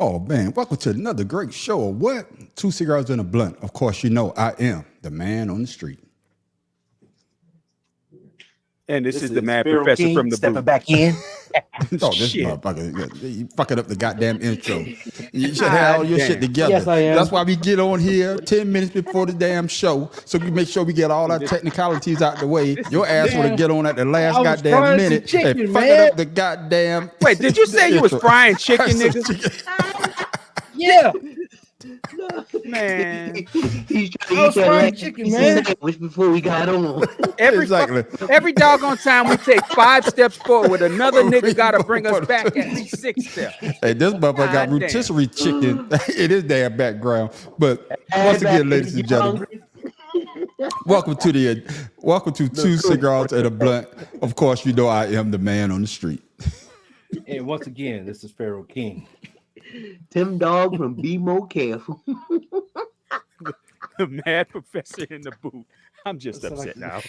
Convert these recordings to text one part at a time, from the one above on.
Oh man, welcome to another great show of what? Two Cigars and a Blunt. Of course, you know I am the man on the street. And this is the is mad Sparrow professor King from the stepping booth. back in. Oh, this Shit. motherfucker, you fucking up the goddamn intro. You should have all your shit damn. together. Yes, I am. That's why we get on here 10 minutes before the damn show, so we make sure we get all our technicalities out the way. Your ass want to get on at the last I was goddamn frying some minute chicken, and fucking man. up the goddamn. Wait, did you say you was intro. frying chicken, Frying some nigga? chicken. Yeah, Man, He's I trying was to eat frying that chicken, man. sandwich before we got on. Exactly. every doggone time we take 5 steps forward, another nigga gotta bring us back at least 6 steps. Hey, this motherfucker got God damn. rotisserie chicken in his damn background. But once again, ladies and gentlemen, welcome to Two Cigars and a Blunt. Of course, you know I am the man on the street. And once again, this is Pharaoh King. Tim Dog from Be More Careful. The mad professor in the booth. I'm just upset now.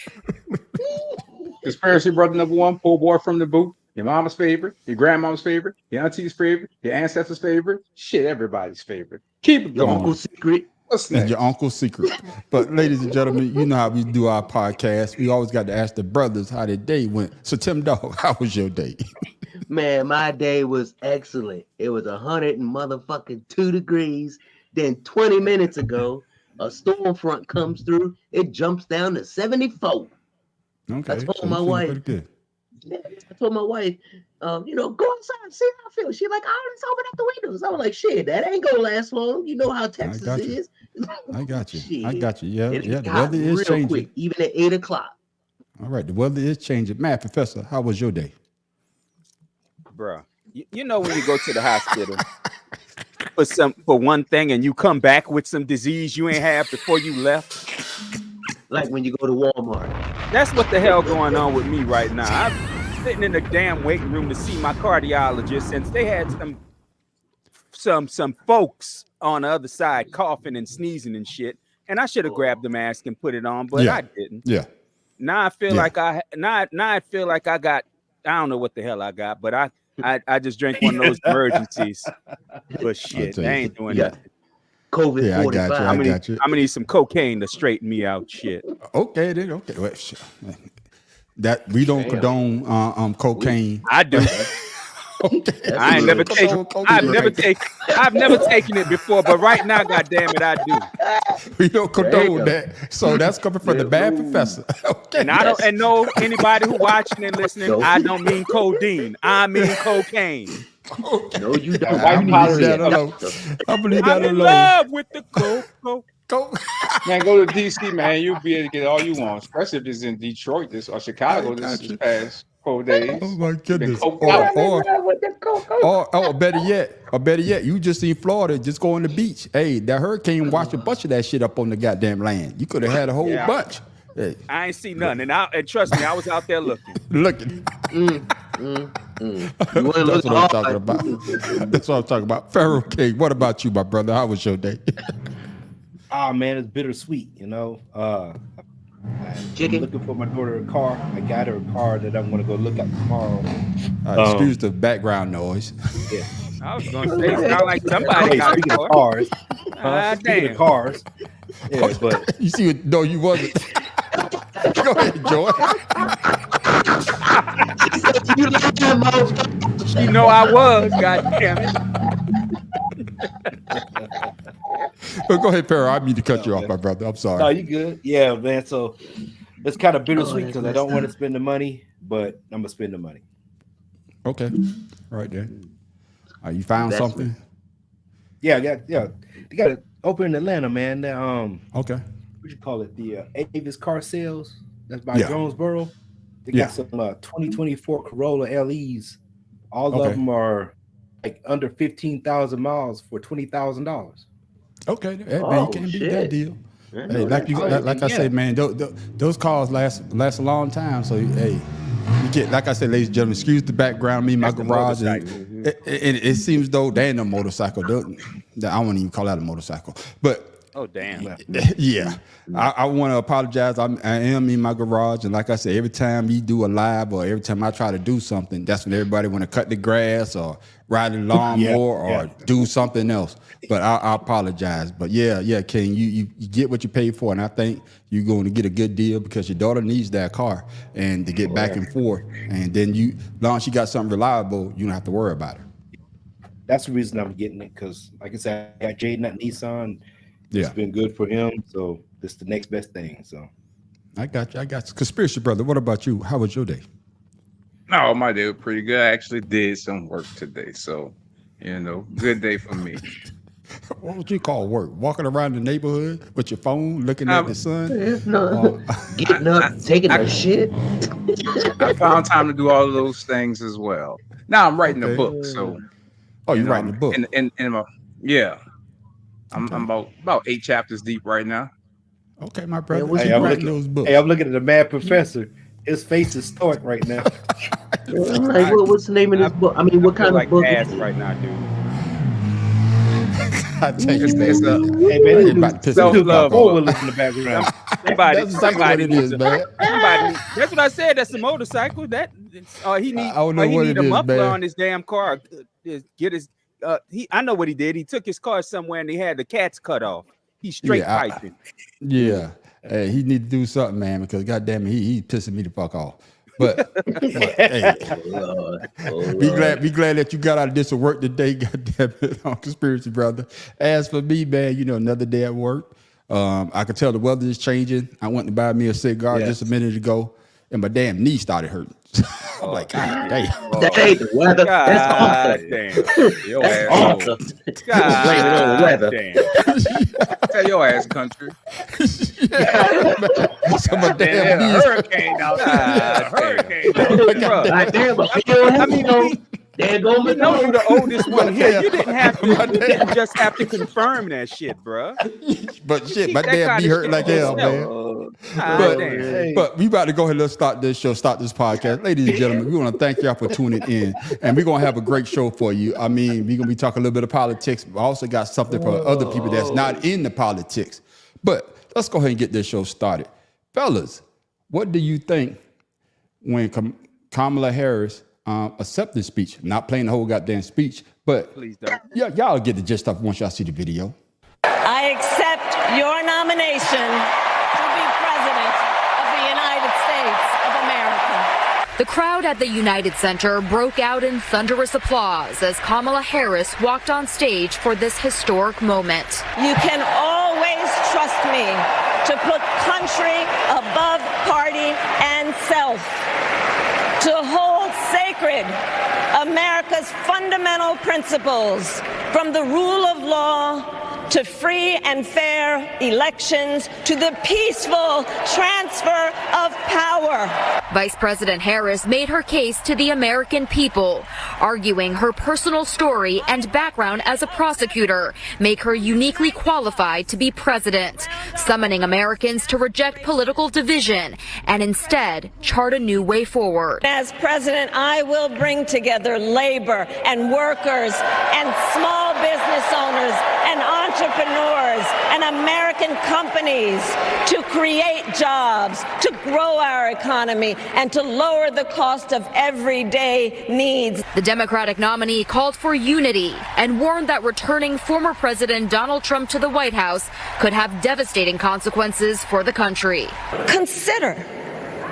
Conspiracy brother number one, poor boy from the boot. Your mama's favorite, your grandmama's favorite, your auntie's favorite, your ancestors' favorite. Shit, everybody's favorite. Keep it Your going. Uncle Secret. What's And next? your uncle's secret. But ladies and gentlemen, you know how we do our podcast. We always got to ask the brothers how their day went. So Tim Dog, how was your day? Man, my day was excellent. It was 102 degrees. Then 20 minutes ago, a storm front comes through. It jumps down to 74. Okay. I told so my you feeling wife. pretty good. I told my wife, go outside, see how I feel. She's like, oh, let's open up the windows. I was like, shit, that ain't gonna last long. You know how Texas got you. is. I got you. Shit. I got you. Yeah, It yeah. The got weather is real changing. quick, even at 8 o'clock. All right, the weather is changing. Matt, Professor, how was your day? Bruh, you know when you go to the hospital for one thing and you come back with some disease you ain't had before you left? Like when you go to Walmart. That's what the hell going on with me right now. I'm sitting in the damn waiting room to see my cardiologist since they had some folks on the other side coughing and sneezing and shit. And I should have grabbed the mask and put it on, but Yeah. I didn't. Yeah. Now I feel like I got, I don't know what the hell I got, but I just drank one of those emergencies. But shit, tell I you. ain't doing Yeah. that. COVID Yeah, I 45. got you. I got you. I'm gonna need some cocaine to straighten me out. Shit. Okay, then. Okay. Well, shit. That we don't condone cocaine. I do. Okay. I ain't never taken. I've never taken it before, but right now, goddamn it, I do. We don't There you condone go. that. So that's coming from the bad professor. Okay. And I don't. And no, anybody who watching and listening, I don't mean codeine. I mean cocaine. No, you don't. I'm gonna leave that alone. I'm gonna leave that I'm in alone. love with the coke. Go. Man, go to DC, man. You'll be able to get all you want, especially if it's in Detroit or Chicago this past 4 days. Oh my goodness. coked out. Or better yet, you just in Florida, just go on the beach. Hey, that hurricane washed a bunch of that shit up on the goddamn land. You could have had a whole bunch. Hey, I ain't see nothing, and trust me, I was out there looking. looking. You wanna That's look what I'm hard. talking about. That's what I'm talking about. Pharaoh King, what about you, my brother? How was your day? Ah, man, it's bittersweet, you know. I'm Chicken. looking for my daughter a car. I got her a car that I'm gonna go look at tomorrow. Excuse the background noise. Yeah. I was gonna say, it sound like somebody Hey, got speaking a of car. cars, Damn. speaking of cars, yeah, but You see what? No, you wasn't. Go ahead, Joy. You like that, motherfucker? You know I was. God damn it. Go ahead, Pharaoh. I mean to cut you off, my brother. I'm sorry. no, you good? Yeah, man. So it's kind of bittersweet because I don't want to spend the money, but I'm gonna spend the money. Okay, right there. You found something? Yeah, they got it open in Atlanta, man. Okay. What you call it? The Avis Car Sales. That's by Yeah. Jonesboro. They Yeah. got some 2024 Corolla LEs. All Okay. of them are like under 15,000 miles for $20,000. Okay. Hey, man, Oh, you can't beat shit. that deal. I Hey, know like that's I Yeah. said, man, those cars last a long time. So hey, you get, like I said, ladies and gentlemen, excuse the background. Me, my That's the garage, and motorcycle. it seems though they ain't no motorcycle. I won't even call that a motorcycle. But Oh damn! Yeah, I want to apologize. I am in my garage, and like I said, every time we do a live or every time I try to do something, that's when everybody want to cut the grass or ride the lawnmower or do something else. But I apologize. But yeah, King, you get what you pay for, and I think you're going to get a good deal because your daughter needs that car and to get back and forth. And then as long as she got something reliable, you don't have to worry about it. That's the reason I'm getting it because, like I said, I got Jaden at Nissan. It's been good for him, so this is the next best thing. So I got you. Conspiracy brother, what about you? How was your day? No, my day was pretty good. I actually did some work today, so good day for me. What would you call work? Walking around the neighborhood with your phone, looking at the sun? Getting up, taking a shit. I found time to do all of those things as well. Now I'm writing a book, so. Oh, you're writing a book? I'm about 8 chapters deep right now. Okay, my brother. I'm looking at the Mad Professor. His face is stoic right now. I'm like, what's the name of this book? I mean, what kind of book? Ass right now, dude. Self-love. In the background. Somebody needs man. That's what I said. That's the motorcycle. He needs a muffler on his damn car. Get his. I know what he did. He took his car somewhere and he had the cats cut off. He's straight piping. Hey, he need to do something, man, because goddamn it, he's pissing me the fuck off. But hey, be glad that you got out of this work today, goddamn it, on Conspiracy Brother. As for me, man, another day at work. I could tell the weather is changing. I went to buy me a cigar just a minute ago, and my damn knee started hurting. I'm like, God damn. That ain't the weather. That's awesome. That's awesome. Blame it on the weather. Tell your ass country. My damn knees. Hurricane out there. Hurricane. There go me. No, you're the oldest one here. You didn't have to. You didn't just have to confirm that shit, bro. But shit, my damn knee hurt like hell, man. But we about to go ahead and let's start this podcast. Ladies and gentlemen, we want to thank y'all for tuning in. And we're going to have a great show for you. I mean, we're going to be talking a little bit of politics. We also got something for other people that's not in the politics. But let's go ahead and get this show started. Fellas, what do you think when Kamala Harris accepted speech? Not playing the whole goddamn speech, but please don't. Y'all get the gist of it once y'all see the video. I accept your nomination to be President of the United States of America. The crowd at the United Center broke out in thunderous applause as Kamala Harris walked on stage for this historic moment. You can always trust me to put country above party and self, to hold sacred America's fundamental principles, from the rule of law to free and fair elections to the peaceful transfer of power. Vice President Harris made her case to the American people, arguing her personal story and background as a prosecutor make her uniquely qualified to be president, summoning Americans to reject political division and instead chart a new way forward. As president, I will bring together labor and workers and small business owners and entrepreneurs and American companies to create jobs, to grow our economy, and to lower the cost of everyday needs. The Democratic nominee called for unity and warned that returning former President Donald Trump to the White House could have devastating consequences for the country. Consider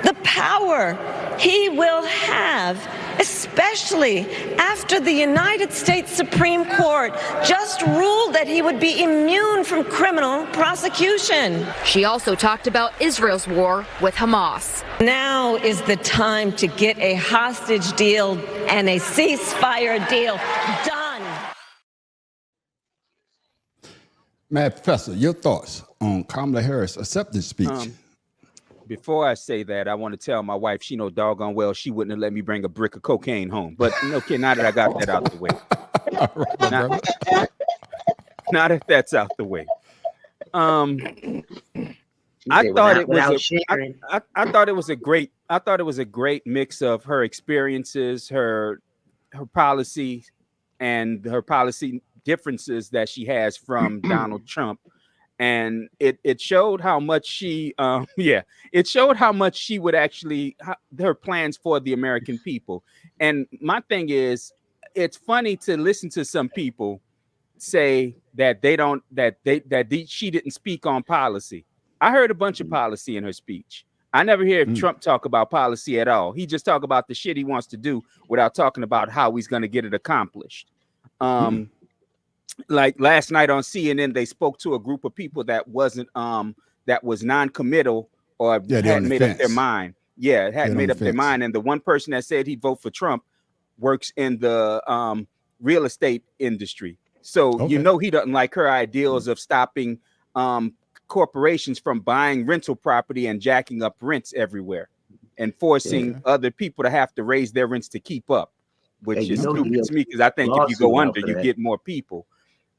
the power he will have, especially after the United States Supreme Court just ruled that he would be immune from criminal prosecution. She also talked about Israel's war with Hamas. Now is the time to get a hostage deal and a ceasefire deal done. Mad Professor, your thoughts on Kamala Harris' acceptance speech? Before I say that, I want to tell my wife she know doggone well she wouldn't have let me bring a brick of cocaine home. But okay, now that I got that out the way. Now that that's out the way. I thought it was a great mix of her experiences, her policy, and her policy differences that she has from Donald Trump. and it showed how much she it showed how much she would actually her plans for the American people. And my thing is, it's funny to listen to some people say that she didn't speak on policy. I heard a bunch of policy in her speech. I never hear Trump talk about policy at all. He just talk about the shit he wants to do without talking about how he's going to get it accomplished. Like last night on CNN, they spoke to a group of people that wasn't that was non-committal or hadn't made up their mind. Yeah, hadn't made up their mind. And the one person that said he'd vote for Trump works in the real estate industry. So you know he doesn't like her ideals of stopping corporations from buying rental property and jacking up rents everywhere and forcing other people to have to raise their rents to keep up, which is stupid to me, because I think if you go under, you get more people.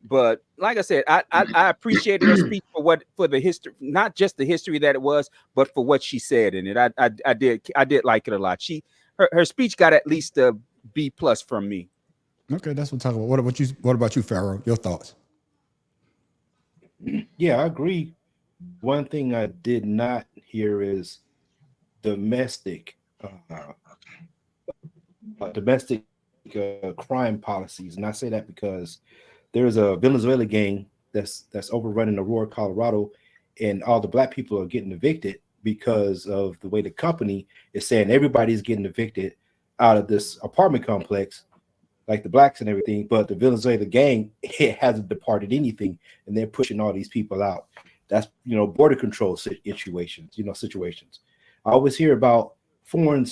But like I said, I appreciated her speech for the history, not just the history that it was, but for what she said in it. I did like it a lot. Her speech got at least a B+ from me. Okay, that's what I'm talking about. What about you, Pharaoh? Your thoughts? Yeah, I agree. One thing I did not hear is domestic crime policies, and I say that because there's a Venezuela gang that's overrunning Aurora, Colorado, and all the black people are getting evicted because of the way the company is saying everybody's getting evicted out of this apartment complex, like the blacks and everything, but the Venezuela gang, it hasn't departed anything, and they're pushing all these people out. That's, border control situations. I always hear about foreign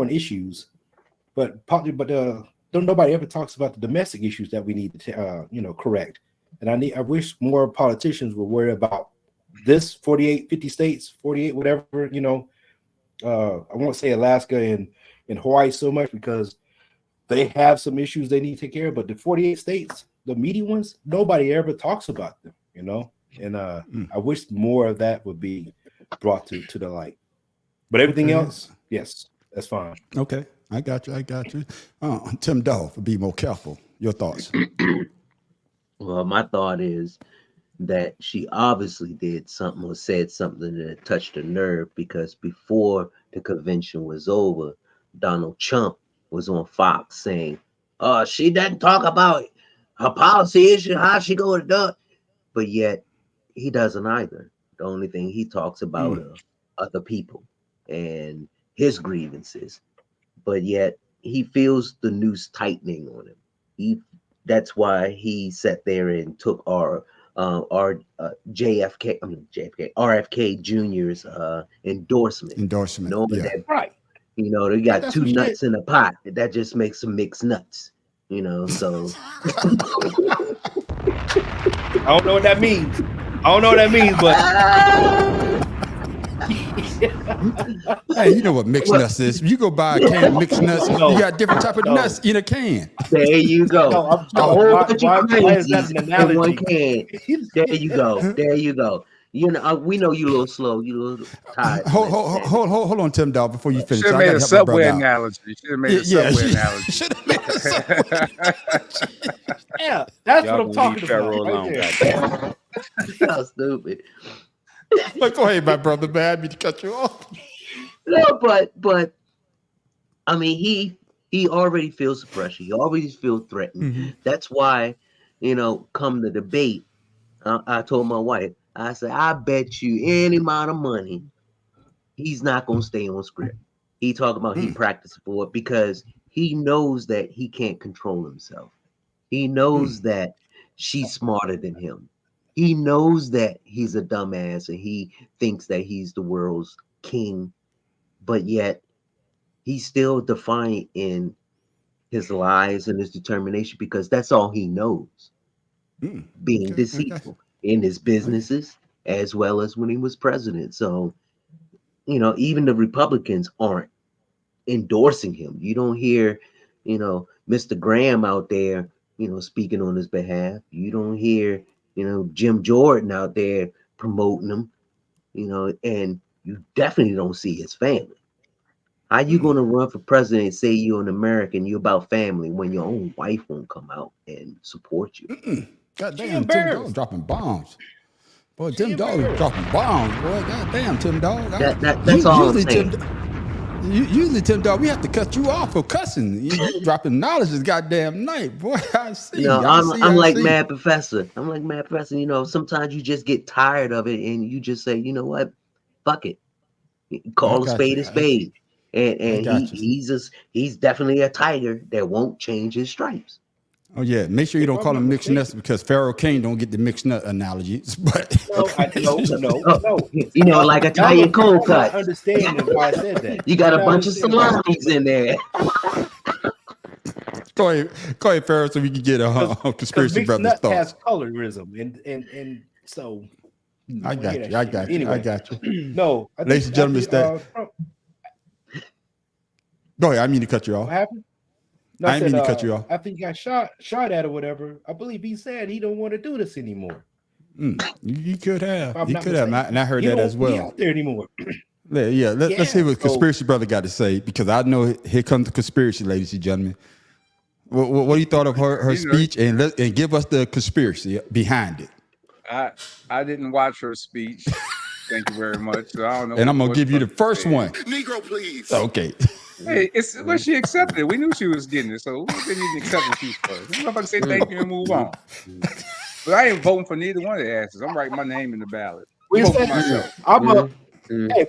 issues, but nobody ever talks about the domestic issues that we need to correct. And I wish more politicians would worry about this 50 states, 48, whatever. I won't say Alaska and Hawaii so much because they have some issues they need to take care of, but the 48 states, the meaty ones, nobody ever talks about them, And I wish more of that would be brought to the light. But everything else, yes, that's fine. Okay, I got you. Tim Dolph, be more careful. Your thoughts? Well, my thought is that she obviously did something or said something that touched a nerve, because before the convention was over, Donald Trump was on Fox saying, she doesn't talk about her policy issue, how she go to do it. But yet he doesn't either. The only thing he talks about are other people and his grievances. But yet he feels the noose tightening on him. That's why he sat there and took our RFK Jr.'s endorsement. Knowing that, right. They got two nuts in a pot. That just makes some mixed nuts. So I don't know what that means. But hey, you know what mixed nuts is? You go buy a can of mixed nuts, you got different type of nuts in a can. There you go. A whole bunch of crazies in one can. There you go. We know you a little slow, you a little tired. Hold on, Tim Dog, before you finish. Should have made a Subway analogy. Yeah, that's what I'm talking about. How stupid. But go ahead, my brother, man. I didn't mean to cut you off. No, but I mean, he already feels the pressure. He already feels threatened. Mm-hmm. That's why, come the debate, I told my wife, I said, I bet you any amount of money he's not going to stay on script. He talking about he practiced for it because he knows that he can't control himself. He knows that she's smarter than him. He knows that he's a dumbass and he thinks that he's the world's king, but yet he's still defiant in his lies and his determination because that's all he knows. Being deceitful in his businesses as well as when he was president. So, even the Republicans aren't endorsing him. You don't hear, Mr. Graham out there, speaking on his behalf. You don't hear, Jim Jordan out there promoting him, and you definitely don't see his family. How you going to run for president and say you're an American, you're about family, when your own wife won't come out and support you? God damn, Tim Dog dropping bombs. Boy, Tim Dog is dropping bombs, boy. Goddamn, Tim Dog. That's all I'm saying. Usually, Tim Dog, we have to cut you off for cussing. You dropping knowledge this goddamn night, boy. I see. I'm like Mad Professor. I'm like Mad Professor. You know, sometimes you just get tired of it, and you just say, you know what, fuck it. Call a spade a spade. And he's definitely a tiger that won't change his stripes. Oh yeah, make sure you don't call him mixed nuts because Pharaoh King don't get the mixed nut analogies. But no. You know, like a Italian cold cut. I understand why I said that. You got a bunch of salamis in there. Go ahead, Pharaoh, so we can get a conspiracy brother's thoughts. Has colorism, and so I got you. Anyway, I got you. No, ladies and gentlemen, go ahead. I mean to cut you off. What happened? No, I didn't mean to cut you off. After he got shot at or whatever, I believe he said he don't want to do this anymore. You could have. He could have. And I heard that as well. He out there anymore. Let's hear what conspiracy brother got to say, because I know here comes the conspiracy, ladies and gentlemen. What do you thought of her speech, and give us the conspiracy behind it? I didn't watch her speech. Thank you very much. So I don't know. And I'm gonna give you the first one. Negro, please. Okay. Hey, she accepted it. We knew she was getting it, so we didn't even accept what she was first. This motherfucker say thank you and move on. But I ain't voting for neither one of the asses. I'm writing my name in the ballot. Hey,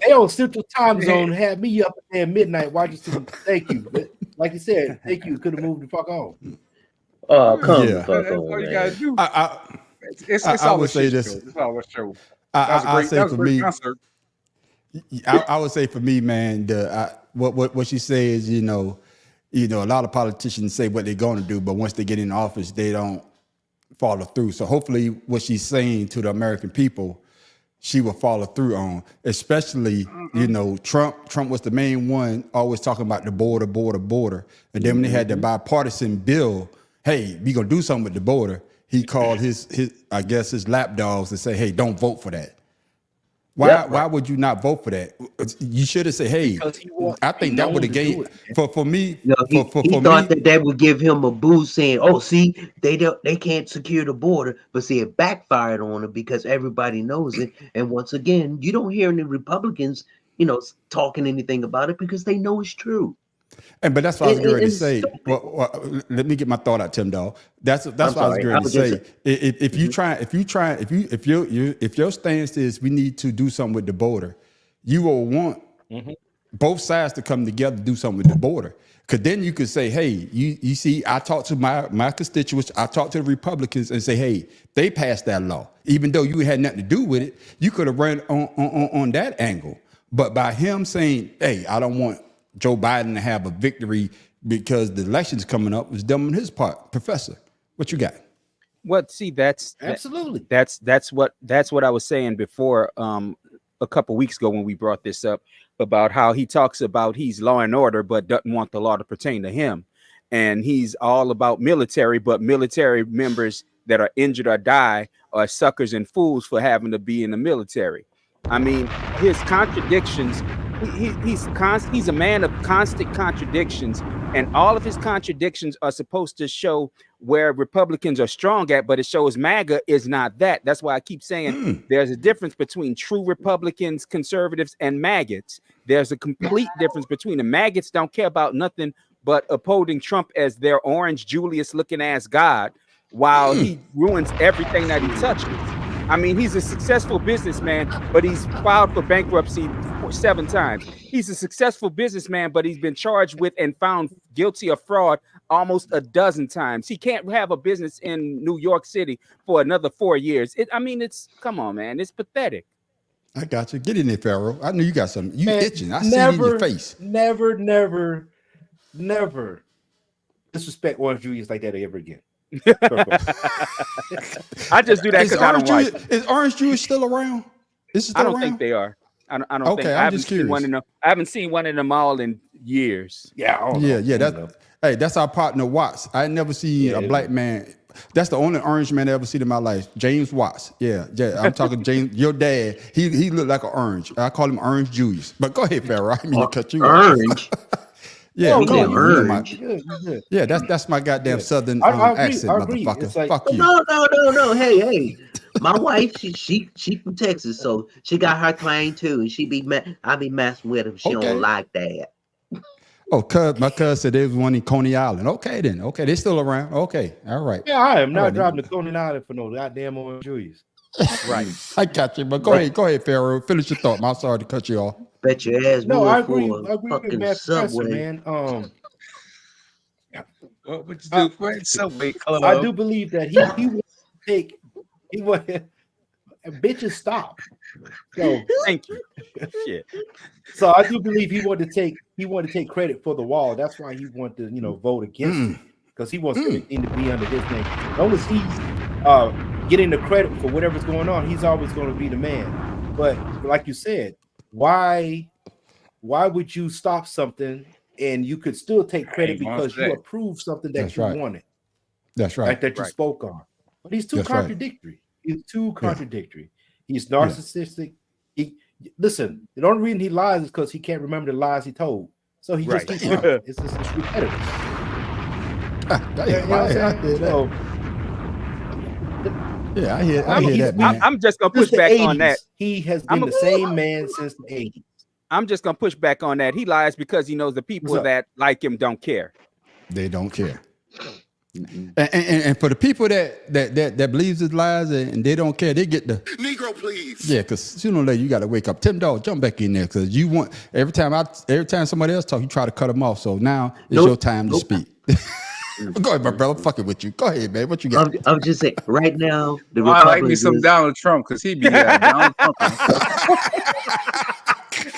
they on Central Time Zone had me up there at midnight watching some. Thank you. But like you said, thank you. Could have moved the fuck on. Oh, come That's all you gotta do. It's I all would say this. It's all a show. I say for me, I would say for me, man, what she says, you know, a lot of politicians say what they're going to do, but once they get in office, they don't follow through. So hopefully, what she's saying to the American people, she will follow through on. Especially, Trump was the main one always talking about the border, and then when they had the bipartisan bill, hey, we gonna do something with the border. He called his lapdogs and say, hey, don't vote for that. Why would you not vote for that? You should have said, hey, I think that would have gave for me. He thought that would give him a boost, saying, oh, see, they can't secure the border, but see, it backfired on him because everybody knows it. And once again, you don't hear any Republicans, talking anything about it because they know it's true. But that's what I was going to say. Well, let me get my thought out, Tim Dog. That's what I was going to say. If your stance is we need to do something with the border, you will want both sides to come together to do something with the border. Because then you could say, hey, you see, I talked to my constituents, I talked to the Republicans and say, hey, they passed that law. Even though you had nothing to do with it, you could have run on that angle. But by him saying, hey, I don't want Joe Biden to have a victory because the election's coming up, was dumb on his part. Professor, what you got? What? See, that's absolutely that's what I was saying before a couple weeks ago when we brought this up about how he talks about he's law and order but doesn't want the law to pertain to him, and he's all about military, but military members that are injured or die are suckers and fools for having to be in the military. I mean, his contradictions. He's a man of constant contradictions, and all of his contradictions are supposed to show where Republicans are strong at, but it shows MAGA is not that. That's why I keep saying there's a difference between true Republicans, conservatives, and maggots. There's a complete difference between the maggots don't care about nothing but upholding Trump as their orange Julius looking ass God, while he ruins everything that he touches. I mean, he's a successful businessman, but he's filed for bankruptcy 7 times. He's a successful businessman, but he's been charged with and found guilty of fraud almost a dozen times. He can't have a business in New York City for another 4 years. Come on, man. It's pathetic. I got you. Get in there, Pharaoh. I know you got something. You itching. I see it in your face. Never disrespect orange Julius like that ever again. I just do that because I don't like it. Is Orange Julius still around? I don't think they are. I don't think. I haven't seen one of them all in years. That's our partner Watts. I never seen a black man. That's the only orange man I ever seen in my life. James Watts. Yeah. I'm talking James. Your dad. He looked like an orange. I call him Orange Julius. But go ahead, Pharaoh. I mean to cut you orange. Yeah, that's my goddamn southern accent, motherfucker. Like, fuck you. No. Hey. My wife, she from Texas, so she got her claim too, and I be messing with her. She don't like that. Oh, my cousin said there was one in Coney Island. Okay, then. Okay, they still around. Okay, all right. Yeah, I am not right, driving to Coney Island for no goddamn orange juice. Right. I got you, but go ahead, Pharaoh. Finish your thought. I'm sorry to cut you off. Bet your ass No, I agree. for I agree with fucking Matt Professor, Subway. man. What would you do for it? Subway Club? I do believe that he bitches stop. So Thank you. Shit. So I do believe he wanted to take credit for the wall. That's why he wanted to, vote against it, because he wants everything to be under his name. As long as he's getting the credit for whatever's going on, he's always going to be the man. But like you said, why would you stop something and you could still take credit because you approved something that you wanted? That's right. Like that you spoke on. But he's too contradictory. He's too contradictory. He's narcissistic. Listen, the only reason he lies is because he can't remember the lies he told. So he just keeps lying. It's repetitive. I hear that, man. I'm just gonna push back on that. He has been the same man since the 80s. I'm just gonna push back on that. He lies because he knows the people that like him don't care. They don't care. And for the people that believes his lies and they don't care, they get the Negro, please. Yeah, because sooner or later you got to wake up. Tim Dog, jump back in there, because you want every time somebody else talk, you try to cut them off. So now it's your time to speak. Go ahead, my brother. I'm fucking with you. Go ahead, man. What you got? I'm just saying, right now, the I like me some Donald Trump, because he be Donald Trump.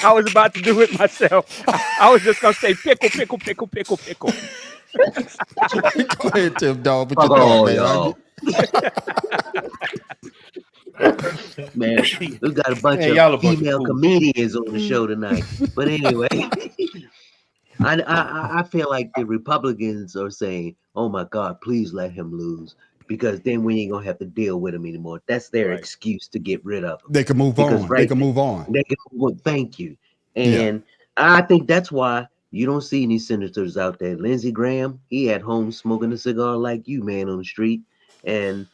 I was about to do it myself. I was just gonna say pickle. Go ahead, Tim Dog. What you doing, y'all? Man, we got a bunch of female comedians on the show tonight. But anyway, I feel like the Republicans are saying, "Oh my God, please let him lose," because then we ain't gonna have to deal with him anymore. That's their excuse to get rid of him. They can move on. They can move on. Thank you. And I think that's why you don't see any senators out there. Lindsey Graham, he at home smoking a cigar like you, man, on the street. And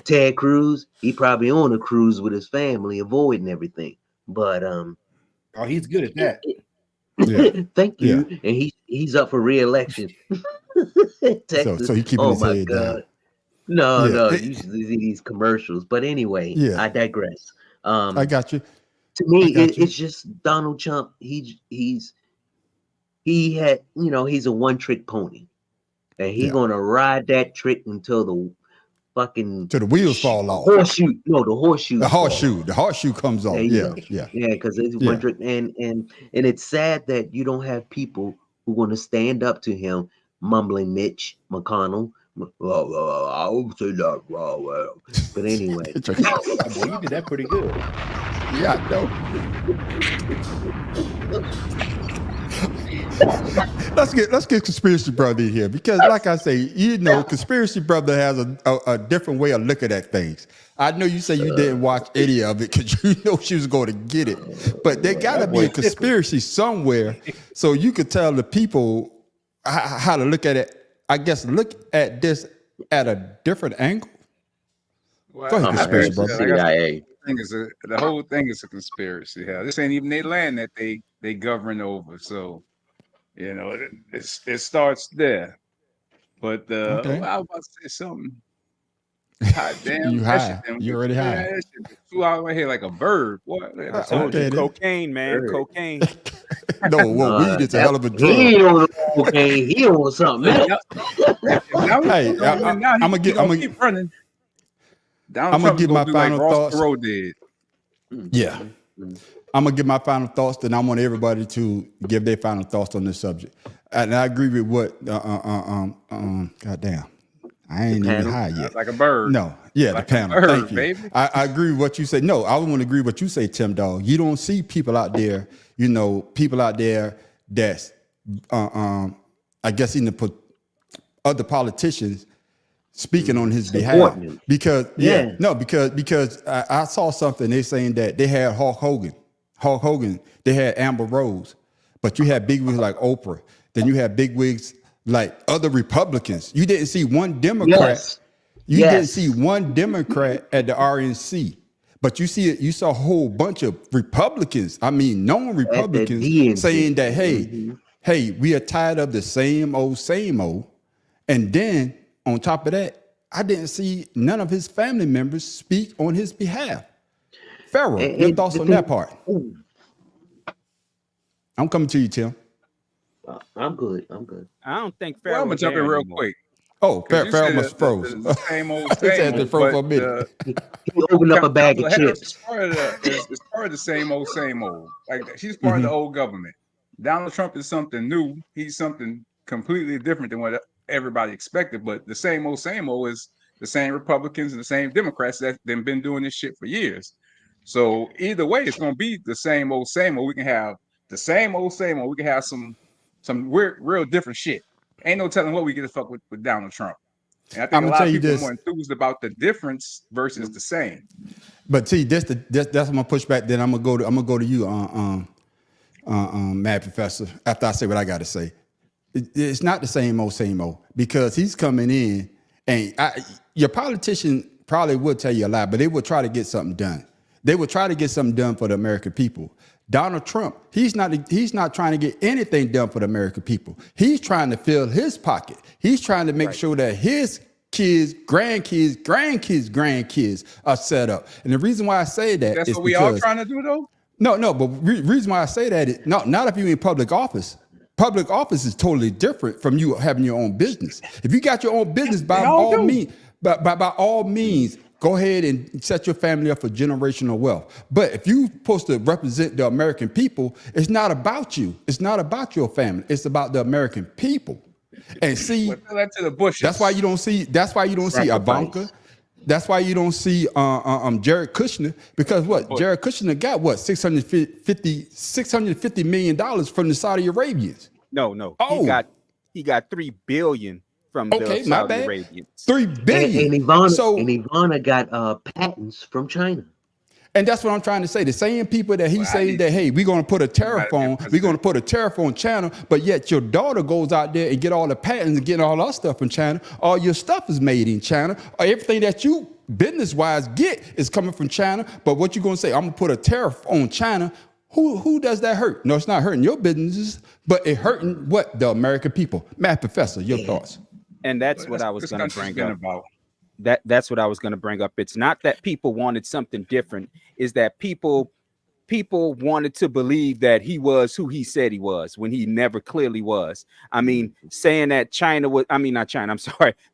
Ted Cruz, he probably on a cruise with his family, avoiding everything. But he's good at that. Thank you. Yeah. And he's up for re-election. Texas. So he keeping his head down. No, you should see these commercials. But anyway, I digress. I got you. To me, it's just Donald Trump. He's a one-trick pony, and he's gonna ride that trick until the wheels fall off. The horseshoe comes off. Because it's one trick, and it's sad that you don't have people who want to stand up to him, mumbling Mitch McConnell. Well, I would say that. Well. But anyway, you did that pretty good. Yeah, I know. Let's get Conspiracy Brother in here, because, like I say, Conspiracy Brother has a different way of looking at things. I know you say you didn't watch any of it because you know she was going to get it, but there got to be a conspiracy somewhere, so you could tell the people how to look at it. I guess look at this at a different angle. Well, go ahead, Conspiracy Brother. The whole thing is a conspiracy. Hell, this ain't even their land that they govern over. So, it starts there. But I was about to say something. God damn, you high? You already high? That shit flew out right here like a bird. What? Cocaine, man. Cocaine. No, weed is a hell of a drug. He ain't on cocaine. He on something. Hey, I'm gonna keep running. I'm gonna give my final thoughts. Did. Yeah, I'm gonna give my final thoughts. Then I want everybody to give their final thoughts on this subject. And I agree with what. Goddamn, I ain't even high yet. Like a bird. No, the panel. Bird, thank you. Baby. I agree with what you say. No, I want to agree with what you say, Tim Dog. You don't see people out there. People out there that's, I guess, other politicians speaking on his behalf, because I saw something. They saying that they had Hulk Hogan, they had Amber Rose, but you had bigwigs like Oprah. Then you had bigwigs like other Republicans. You didn't see one Democrat. You didn't see one Democrat at the RNC, but you saw a whole bunch of Republicans. I mean, known Republicans saying that, hey, we are tired of the same old. And then on top of that, I didn't see none of his family members speak on his behalf. Pharaoh, your thoughts on that part? I'm coming to you, Tim. I'm good. I don't think Pharaoh. Well, I'm gonna jump in real quick. Oh, Pharaoh must froze. The same old, same old. For a minute. He opened up a bag of chips. It's part of the same old. Like she's part of the old government. Donald Trump is something new. He's something completely different than what everybody expected. But the same old is the same Republicans and the same Democrats that have been doing this shit for years. So either way, it's gonna be the same old. We can have the same old. We can have some weird, real different shit. Ain't no telling what we get to fuck with Donald Trump. And I think a lot of people are more enthused about the difference versus the same. But see, that's what I'm gonna push back. Then I'm gonna go to you, Mad Professor. After I say what I got to say, it's not the same old because he's coming in, and your politician probably would tell you a lie, but they would try to get something done. They would try to get something done for the American people. Donald Trump, he's not trying to get anything done for the American people. He's trying to fill his pocket. He's trying to make sure that his kids, grandkids are set up. And the reason why I say that that's is what we all trying to do, though. No, but reason why I say that is not if you're in public office. Public office is totally different from you having your own business. If you got your own business, by all means, go ahead and set your family up for generational wealth. But if you're supposed to represent the American people, it's not about you. It's not about your family. It's about the American people. And see, that's why you don't see Ivanka. That's why you don't see Jared Kushner, because Jared Kushner got $650 million from the Saudi Arabians. No. Oh. He got $3 billion from the Saudi Arabians. $3 billion. And Ivana got patents from China. And that's what I'm trying to say. The same people that he's saying that, hey, we're going to put a tariff on China, but yet your daughter goes out there and get all the patents and get all our stuff from China. All your stuff is made in China. Everything that you business-wise get is coming from China. But what you going to say, I'm going to put a tariff on China. Who does that hurt? No, it's not hurting your businesses, but it hurting what? The American people. Matt Professor, your thoughts. And that's what I was going to bring up. That's what I was going to bring up. It's not that people wanted something different. Is that people wanted to believe that he was who he said he was when he never clearly was. I mean, saying that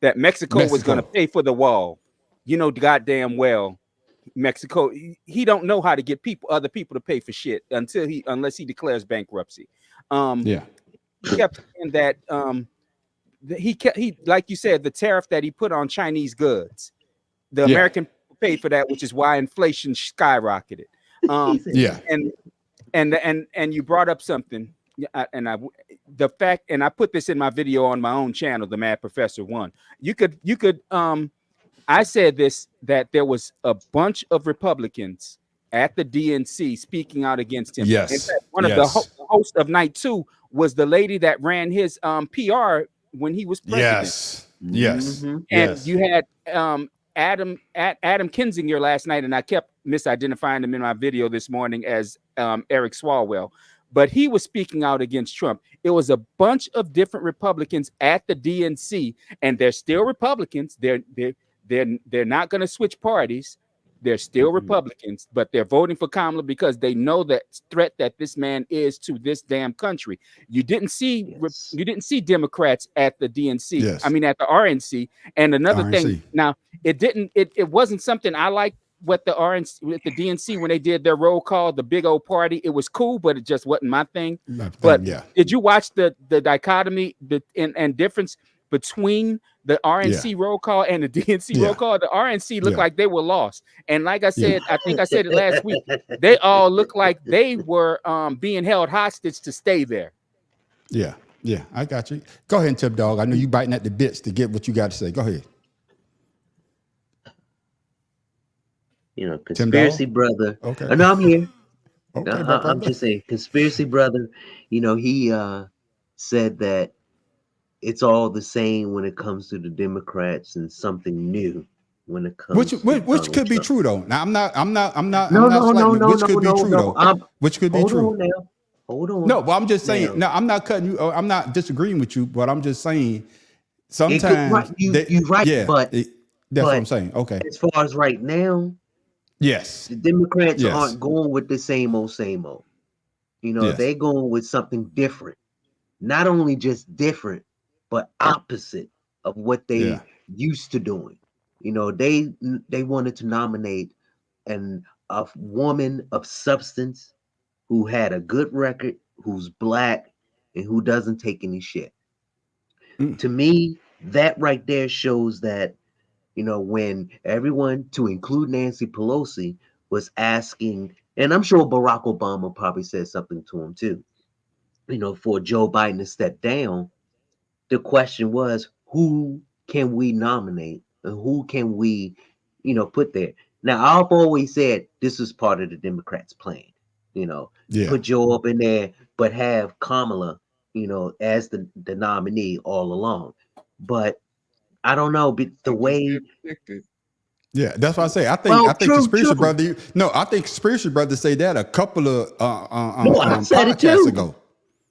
that Mexico was going to pay for the wall. You know, goddamn well, Mexico, he don't know how to get other people to pay for shit unless he declares bankruptcy. He kept saying that he like you said, the tariff that he put on Chinese goods, the American people paid for that, which is why inflation skyrocketed. And you brought up something, and I put this in my video on my own channel, the Mad Professor 1. You could I said that there was a bunch of Republicans at the DNC speaking out against him. Yes. In fact, one of the hosts of Night 2 was the lady that ran his PR when he was president. Yes. And you had Adam Kinzinger last night, and I kept misidentifying him in my video this morning as Eric Swalwell. But he was speaking out against Trump. It was a bunch of different Republicans at the DNC, and they're still Republicans. They're not going to switch parties. They're still Republicans, but they're voting for Kamala because they know that threat that this man is to this damn country. You didn't see Democrats at the DNC. Yes. I mean, at the RNC. And another thing, now it wasn't something I liked with the DNC when they did their roll call, the big old party. It was cool, but it just wasn't my thing. Did you watch the dichotomy and difference between the RNC roll call and the DNC roll call? The RNC looked like they were lost. And like I said, I think I said it last week, they all looked like they were being held hostage to stay there. Yeah, I got you. Go ahead, Tip Dog. I know you biting at the bits to get what you got to say. Go ahead. You know, conspiracy brother. Okay. No, I'm here. Okay, I'm just saying, conspiracy brother. You know, he said that it's all the same when it comes to the Democrats and something new when it comes which could be true though. Now I'm not no, slightly, which could be true though. Which could be true. Hold on. No, but I'm just saying, no, I'm not cutting you, I'm not disagreeing with you, but I'm just saying sometimes you're right, yeah, but that's what I'm saying. Okay. As far as right now, yes, the Democrats aren't going with the same old. You know, they're going with something different. Not only just different, but opposite of what they used to doing. You know, they wanted to nominate a woman of substance who had a good record, who's black, and who doesn't take any shit. To me, that right there shows that, you know, when everyone, to include Nancy Pelosi, was asking, and I'm sure Barack Obama probably said something to him too, you know, for Joe Biden to step down, the question was, who can we nominate and who can we, you know, put there? Now, I've always said this is part of the Democrats' plan, you know, put Joe up in there, but have Kamala, you know, as the nominee all along. But I don't know, but the way. Yeah, that's what I say. I think Conspiracy Brother. No, I think Conspiracy Brother say that a couple of podcasts ago.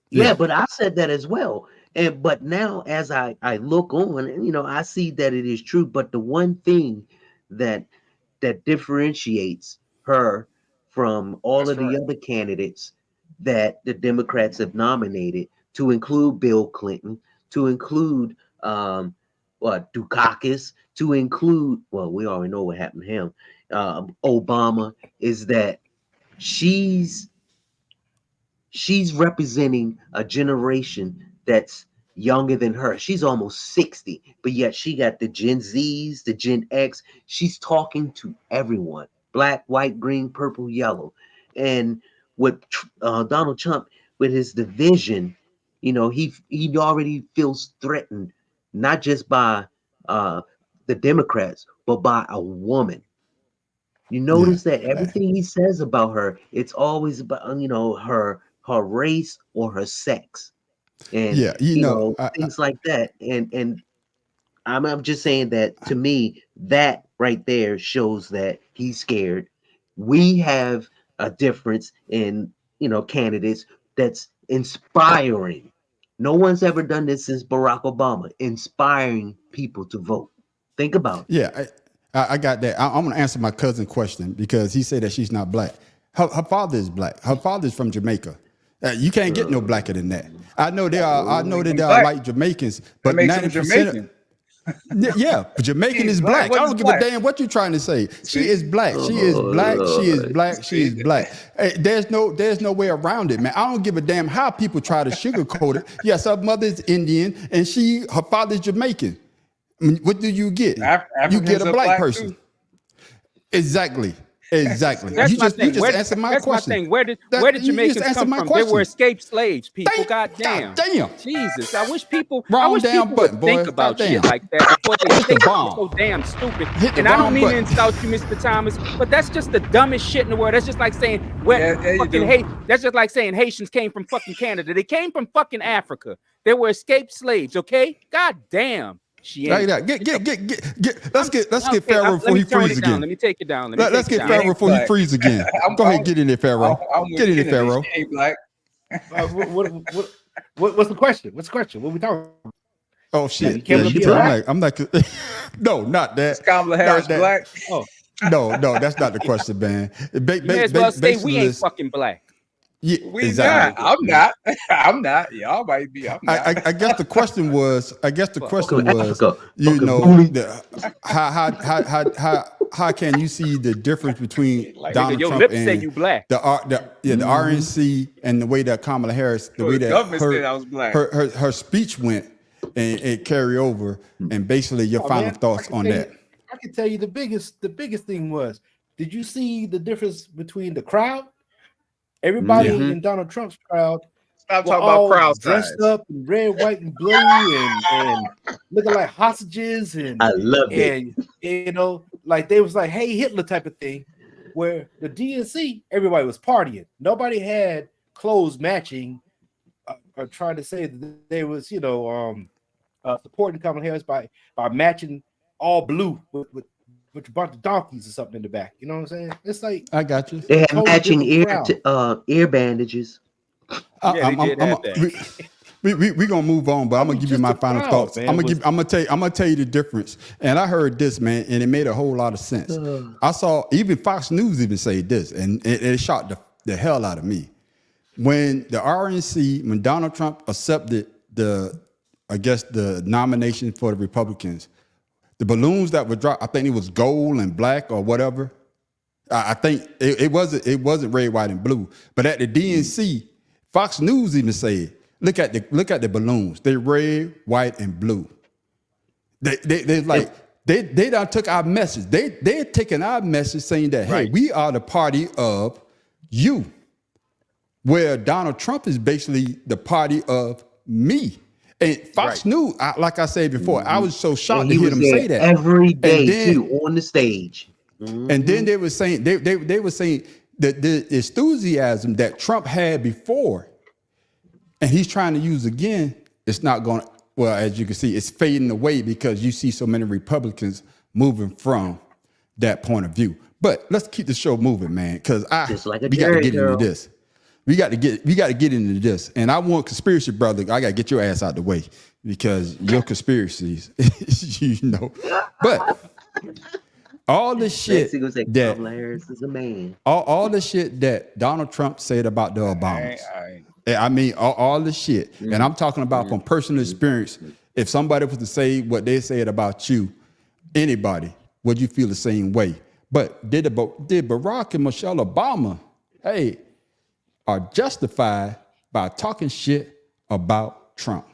Yeah, but I said that as well. But now as I look on, you know, I see that it is true. But the one thing that differentiates her from all of the other candidates that the Democrats have nominated, to include Bill Clinton, to include Dukakis, to include, well, we already know what happened to him, Obama, is that she's representing a generation that's younger than her. She's almost 60, but yet she got the Gen Zs, the Gen X. She's talking to everyone, black, white, green, purple, yellow. And with Donald Trump, with his division, you know, he already feels threatened, not just by the Democrats, but by a woman. You notice that everything he says about her, it's always about, you know, her race or her sex, and you know things like that. And I'm just saying that, to me, that right there shows that he's scared. We have a difference in, you know, candidates that's inspiring. No one's ever done this since Barack Obama, inspiring people to vote. Think about it. Yeah, I got that. I'm going to answer my cousin question because he said that she's not black. Her father is black. Her father is from Jamaica. You can't get no blacker than that. I know there are white Jamaicans, but 90%. Yeah, but Jamaican is black. I don't give a damn what you're trying to say. She is black. She is black. She is black. She is black. Hey, there's no way around it, man. I don't give a damn how people try to sugarcoat it. Yes, her mother is Indian and her father is Jamaican. I mean, what do you get? You get a black person. Too. Exactly. That's you just answered my question. My thing. Where did Jamaicans come from? They were escaped slaves, people. God damn. Jesus. I wish people would think about shit like that before they think it's so damn stupid. And I don't mean to insult you, Mr. Thomas, but that's just the dumbest shit in the world. That's just like saying that's just like saying Haitians came from fucking Canada. They came from fucking Africa. They were escaped slaves, okay? God damn. Let's get Pharaoh before he freezes again. Let me take it down. Let's get Pharaoh before he freezes again. Go ahead, get in there, Pharaoh. Get in there, Pharaoh. What's the question? What's the question? What are we talking about? Oh shit! I'm not. No, not that. Kamala Harris black? Oh no, that's not the question, man. You may as well say we ain't fucking black. Yeah, exactly. I'm not. Y'all might be. I'm not. I guess the question was. You know, how can you see the difference between Donald Trump and say you black. the RNC and the way that Kamala Harris, the way that her speech went and carry over, and basically your final thoughts on that. I can tell you the biggest thing was, did you see the difference between the crowd? Everybody in Donald Trump's crowd, stop talking about crowd dressed up in red, white, and blue, and looking like hostages, and I love it. You know, like they was like, "Hey, Hitler" type of thing. Where the DNC, everybody was partying. Nobody had clothes matching. Or trying to say that they was, you know, supporting Kamala Harris by matching all blue with a bunch of donkeys or something in the back. You know what I'm saying? It's like I got you. They have totally matching different crowd. ear bandages. Yeah, they did have that. We gonna move on, but I'm gonna give you my final thoughts. Man, I'm gonna tell you the difference. And I heard this, man, and it made a whole lot of sense. I saw even Fox News even say this, and it shocked the hell out of me. When the RNC, when Donald Trump accepted the nomination for the Republicans, the balloons that were dropped, I think it was gold and black or whatever. I think it wasn't red, white, and blue. But at the DNC, Fox News even said, look at the balloons. They're red, white, and blue. They done took our message. They're taking our message saying that, hey, we are the party of you. Where Donald Trump is basically the party of me. And Fox News, like I said before, I was so shocked to hear them say that every day too, on the stage. And then they were saying they were saying that the enthusiasm that Trump had before, and he's trying to use again, it's not going to. Well, as you can see, it's fading away because you see so many Republicans moving from that point of view. But let's keep the show moving, man, because we got to get into this. We got to get into this. And I want conspiracy, brother. I got to get your ass out the way because your conspiracies, you know. But all the shit that Harris is a man. All the shit that Donald Trump said about the Obamas. I mean, all the shit. And I'm talking about from personal experience. If somebody was to say what they said about you, anybody, would you feel the same way? But did Barack and Michelle Obama, are justified by talking shit about Trump?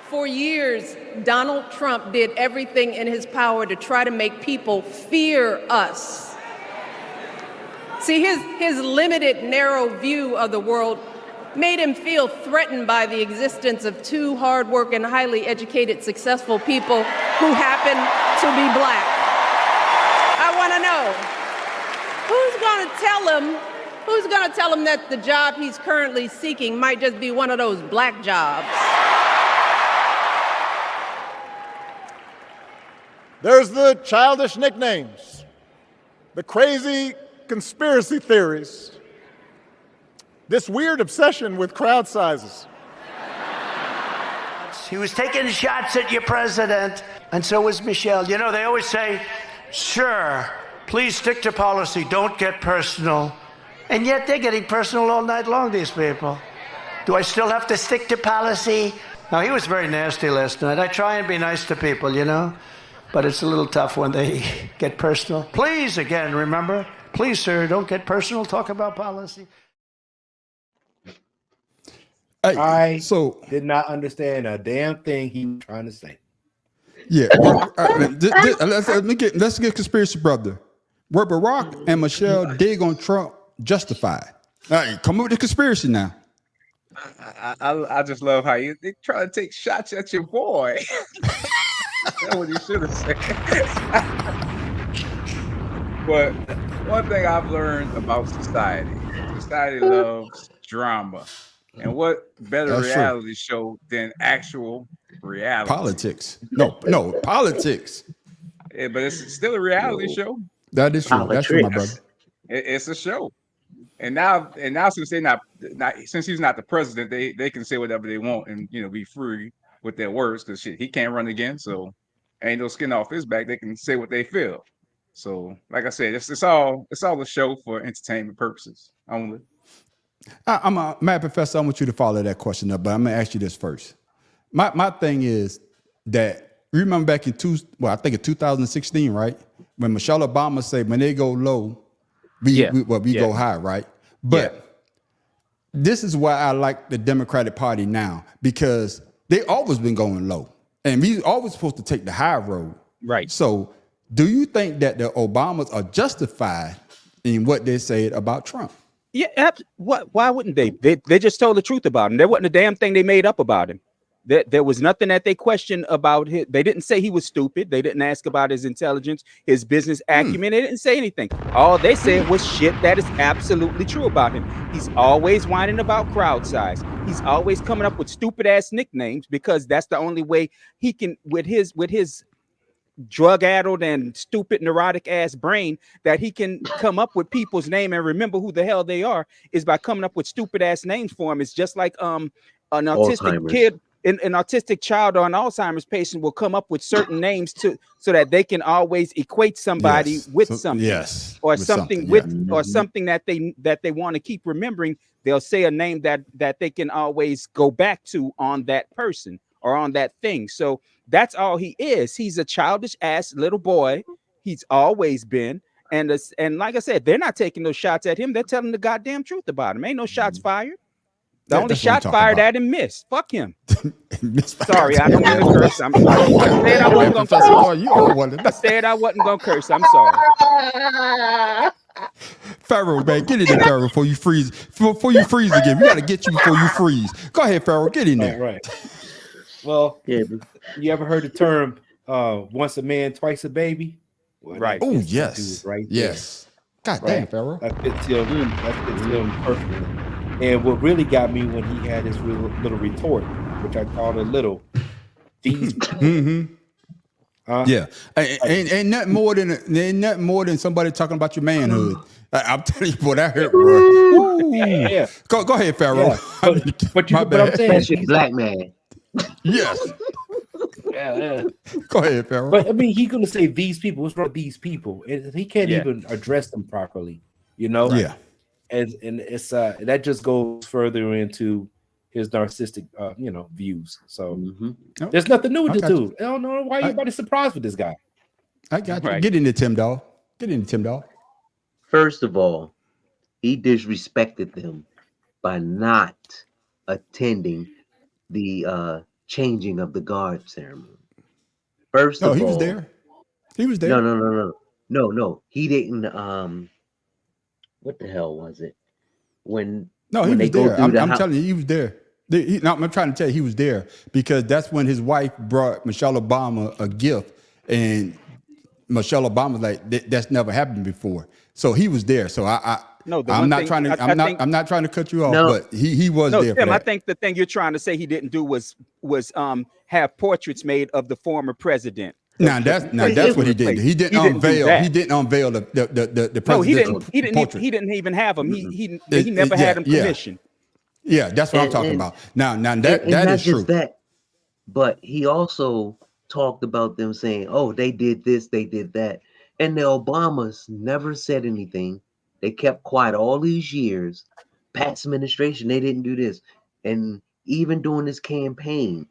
For years, Donald Trump did everything in his power to try to make people fear us. See, his limited, narrow view of the world made him feel threatened by the existence of two hardworking, highly educated, successful people who happen to be black. I want to know, who's going to tell him that the job he's currently seeking might just be one of those black jobs? There's the childish nicknames, the crazy conspiracy theories, this weird obsession with crowd sizes. He was taking shots at your president, and so was Michelle. You know, they always say, sure, please stick to policy, don't get personal. And yet they're getting personal all night long, these people. Do I still have to stick to policy? Now, he was very nasty last night. I try and be nice to people, you know, but it's a little tough when they get personal. Please, again, remember, please, sir, don't get personal, talk about policy. I did not understand a damn thing he was trying to say. Yeah, let's get conspiracy, brother. Were Barack and Michelle dig on Trump justified? All right, come up with the conspiracy now. I just love how they try to take shots at your boy. That's what you should have said. But one thing I've learned about society loves drama. And what better reality show than actual reality? Politics. No, politics. Yeah, but it's still a reality show. That is true. That's true, my brother. It's a show. And now since they're not since he's not the president, they can say whatever they want and be free with their words because he can't run again. So ain't no skin off his back. They can say what they feel. So like I said, it's all a show for entertainment purposes only. I'm a mad professor. I want you to follow that question up, but I'm gonna ask you this first. My thing is that you remember back in 2016, right? When Michelle Obama said when they go low, we go high, right? But this is why I like the Democratic Party now, because they always been going low, and we always supposed to take the high road, right? So, do you think that the Obamas are justified in what they said about Trump? Yeah, why wouldn't they? They just told the truth about him. There wasn't a damn thing they made up about him. There was nothing that they questioned about him. They didn't say he was stupid. They didn't ask about his intelligence, his business acumen. They didn't say anything. All they said was shit that is absolutely true about him. He's always whining about crowd size. He's always coming up with stupid ass nicknames because that's the only way he can, with his drug-addled and stupid neurotic ass brain, that he can come up with people's name and remember who the hell they are is by coming up with stupid ass names for him. It's just like an autistic kid, an autistic child or an Alzheimer's patient will come up with certain names so that they can always equate somebody with something, or something that they want to keep remembering. They'll say a name that they can always go back to on that person or on that thing. So that's all he is. He's a childish ass little boy. He's always been. And like I said, they're not taking those shots at him. They're telling the goddamn truth about him. Ain't no shots fired. The only shot fired at him missed. Fuck him. Sorry, I don't want to curse. I said I wasn't going to curse. I said I wasn't going to curse. I'm sorry. Pharaoh, man, get in there, Pharaoh, before you freeze. Before you freeze again. We got to get you before you freeze. Go ahead, Pharaoh. Get in there. All right. Well, you ever heard the term once a man, twice a baby? Well, right. Oh, yes. Right. Yes. God damn, Pharaoh. That fits him perfectly. And what really got me when he had his little retort, which I called a little, these yeah, ain't nothing more than somebody talking about your manhood. I'm telling you, boy, that hurt, bro. Yeah. Go ahead, Pharaoh. Yeah. But I'm saying, that's your black man. Yes. Yeah. Go ahead, Pharaoh. But I mean, he's gonna say these people. What's wrong with these people? And he can't even address them properly. You know. Yeah. And it's that just goes further into his narcissistic views. So there's nothing new with this dude. I don't know why everybody's surprised with this guy. I got you. Right. Get into Tim Dog. First of all, he disrespected them by not attending the changing of the guard ceremony. First of all, he was there. He was there. No. He didn't. What the hell was it? He was there. I'm telling you, he was there. I'm trying to tell you, he was there because that's when his wife brought Michelle Obama a gift, and Michelle Obama was like, "That's never happened before." So he was there. So I'm not trying to cut you off, but he was there. Tim, I think the thing you're trying to say he didn't do was have portraits made of the former president. That's what he did. He didn't unveil the president. No, he didn't even have him. He never had him permission. Yeah, that's what I'm talking about. Now that is true. That, but he also talked about them saying, "Oh, they did this, they did that," and the Obamas never said anything. They kept quiet all these years. Pat's administration, they didn't do this, and even during this campaign,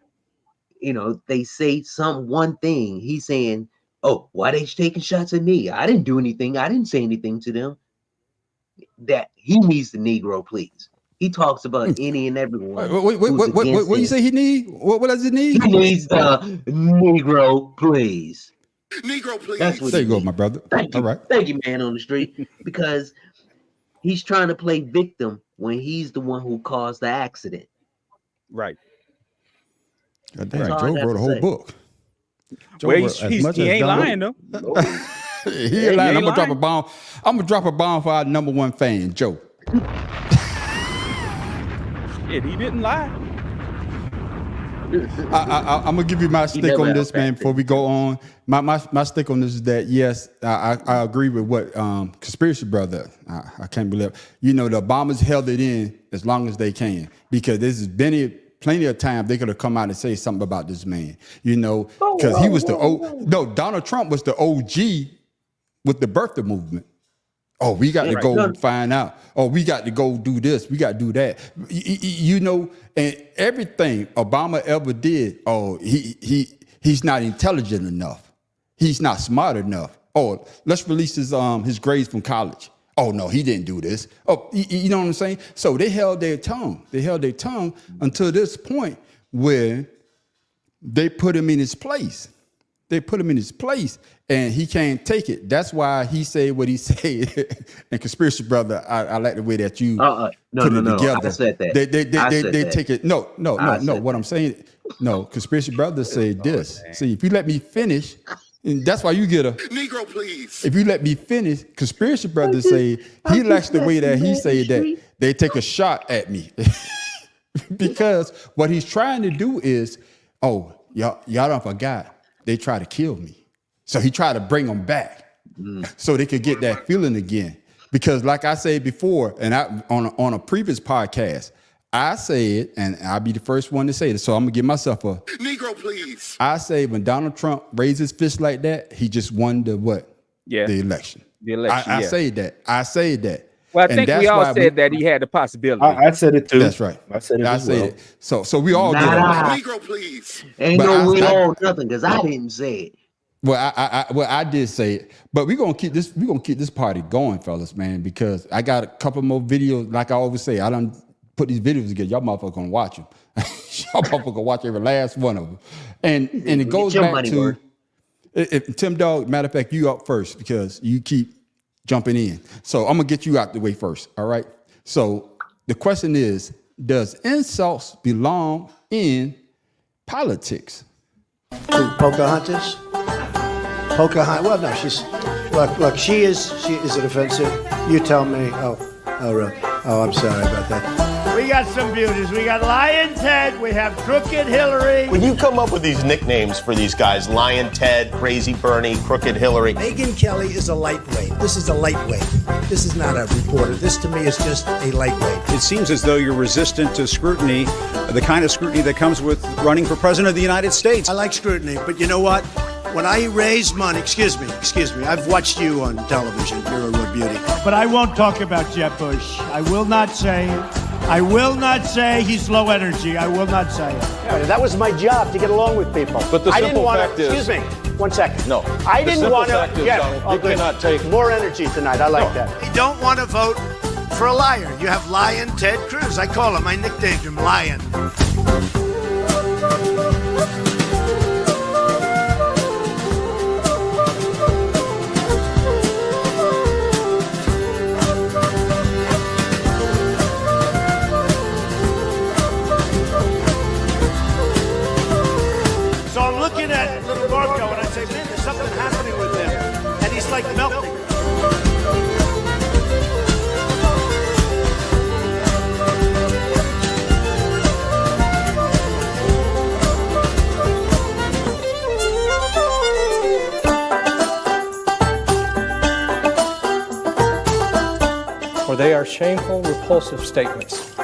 they say one thing. He's saying, "Oh, why they taking shots at me? I didn't do anything. I didn't say anything to them." That he needs the Negro, please. He talks about any and everyone. What you say he need? What does he need? He needs the Negro, please. Negro, please. That's what there you go, my brother. Thank you. All right. Thank you, man on the street. Because he's trying to play victim when he's the one who caused the accident. Right. God damn, Joe wrote a whole book. He ain't lying though. He ain't lying. I'm gonna drop a bomb. I'm gonna drop a bomb for our number one fan, Joe. Shit, he didn't lie. I'm gonna give you my stick on this, man. Before we go on, my stick on this is that yes, I agree with what conspiracy brother. I can't believe the Obamas held it in as long as they can because this has been plenty of time they could have come out and say something about this man, because he was Donald Trump was the OG with the birther movement. Oh, we got to go find out. Oh, we got to go do this. We got to do that. And everything Obama ever did. Oh, he's not intelligent enough. He's not smart enough. Oh, let's release his grades from college. Oh no, he didn't do this. Oh, you know what I'm saying? So they held their tongue. They held their tongue until this point where they put him in his place. They put him in his place, and he can't take it. That's why he said what he said. And Conspiracy Brother, I like the way that you put it together. I said that. They take it. No. What I'm saying, no. Conspiracy Brother said this. See, if you let me finish, and that's why you get a Negro, please. If you let me finish, Conspiracy Brother say he likes the way that he say that they take a shot at me. Because what he's trying to do is, y'all don't forgot, they try to kill me. So he tried to bring them back so they could get that feeling again. Because like I said before, and on a previous podcast, I said, and I'll be the first one to say this, so I'm gonna give myself a Negro, please. I say when Donald Trump raised his fist like that, he just won the what? Yeah. The election. The election. I say that. I say that. Well, I think we all said that he had the possibility. I said it too. That's right. I said it as well. So we all get it. Negro, please. Ain't we all nothing because I didn't say it. Well, I did say it, but we're gonna keep this party going, fellas, man, because I got a couple more videos. Like I always say, I done put these videos together. Y'all motherfuckers gonna watch them. Y'all motherfuckers gonna watch every last one of them. And it goes back to Tim Dog. Matter of fact, you up first because you keep jumping in. So I'm gonna get you out the way first. All right. So the question is, does insults belong in politics? Pocahontas? Pocahontas. Well, no, she's look. She is it offensive? You tell me. Oh, really? Oh, I'm sorry about that. We got some beauties. We got Lion Ted. We have Crooked Hillary. When you come up with these nicknames for these guys, Lion Ted, Crazy Bernie, Crooked Hillary. Megyn Kelly is a lightweight. This is a lightweight. This is not a reporter. This to me is just a lightweight. It seems as though you're resistant to scrutiny, the kind of scrutiny that comes with running for president of the United States. I like scrutiny, but you know what? When I raise money, excuse me, I've watched you on television. You're a real beauty. But I won't talk about Jeb Bush. I will not say he's low energy. I will not say it. Yeah, that was my job, to get along with people. But the simple fact is... Excuse me, 1 second. No. I didn't want to... You cannot take... More energy tonight. I like that. You don't want to vote for a liar. You have Lion Ted Cruz. I call him. I nicknamed him Lion. At little Marco and I say, man, there's something happening with him. And he's like melting. For they are shameful, repulsive statements.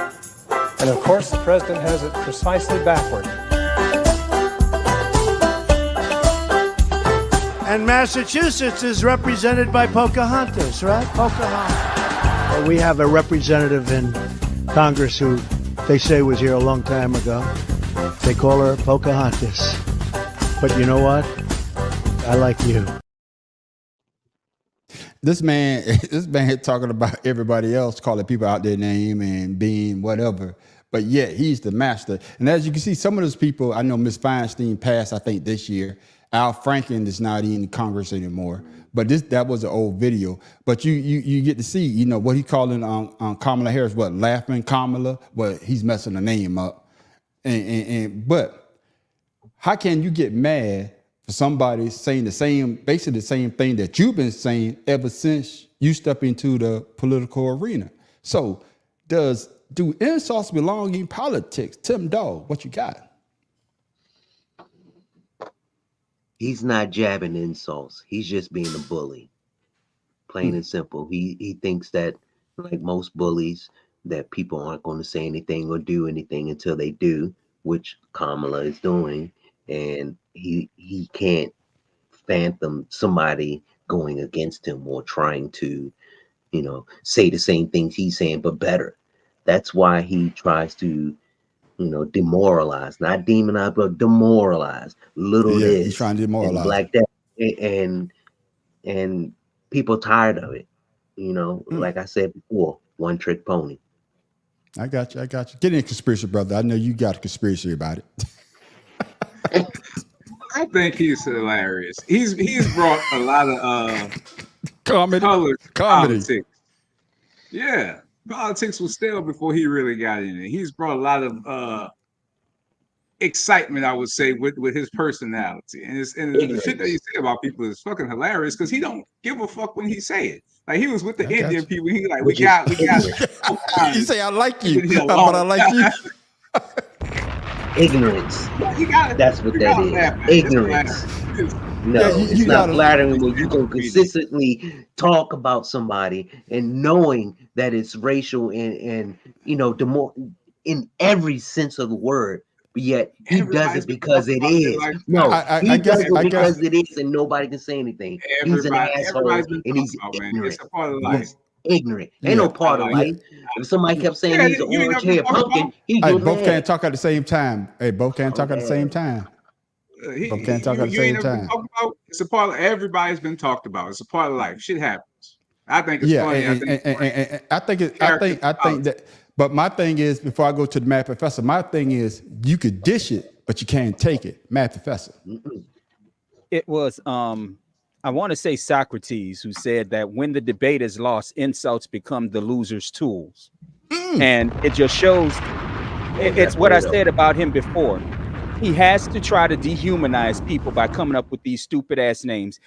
And of course, the president has it precisely backward. And Massachusetts is represented by Pocahontas, right? Pocahontas. Well, we have a representative in Congress who they say was here a long time ago. They call her Pocahontas. But you know what? I like you. This man talking about everybody else calling people out their name and being whatever. But yet he's the master. And as you can see, some of those people, I know Ms. Feinstein passed, I think, this year. Al Franken is not in Congress anymore, but that was an old video. But you get to see, what he calling Kamala Harris, what, laughing Kamala? Well, he's messing the name up. But how can you get mad for somebody saying basically the same thing that you've been saying ever since you step into the political arena? So do insults belong in politics? Tim Dog, what you got? He's not jabbing insults. He's just being a bully. Plain and simple. He thinks that, like most bullies, that people aren't going to say anything or do anything until they do, which Kamala is doing. And he can't fathom somebody going against him or trying to, say the same things he's saying, but better. That's why he tries to demoralize, not demonize, but demoralize. This, he's trying to demoralize. Like that, and people tired of it. Like I said before, one trick pony. I got you. Get in, Conspiracy Brother. I know you got a conspiracy about it. I think he's hilarious. He's brought a lot of comedy. Politics. Yeah, politics was stale before he really got in it. He's brought a lot of excitement, I would say, with his personality, and the shit that he say about people is fucking hilarious because he don't give a fuck when he say it. Like he was with the Indian people. He like we got. You say I like you, but I like you. Ignorance. That's what that is. Ignorance. No, it's not flattering when you can consistently talk about somebody and knowing that it's racial and the more in every sense of the word, but yet he does it because it is. No, he does it because it is, and nobody can say anything. He's an asshole and he's ignorant. It's a part of life. Ignorant. Ain't no part of life. If somebody kept saying he's an orange hair pumpkin, he hey, would both can't talk at the same time. Hey, both can't talk at the same time. Both can't talk at the same time. It's a part of everybody's been talked about. It's a part of life. Shit happens. I think it's funny. I think that. But my thing is, before I go to the Mad Professor, my thing is you could dish it, but you can't take it. Mad Professor. It was I want to say Socrates who said that when the debate is lost, insults become the loser's tools. And it just shows it's what I said about him before. He has to try to dehumanize people by coming up with these stupid ass names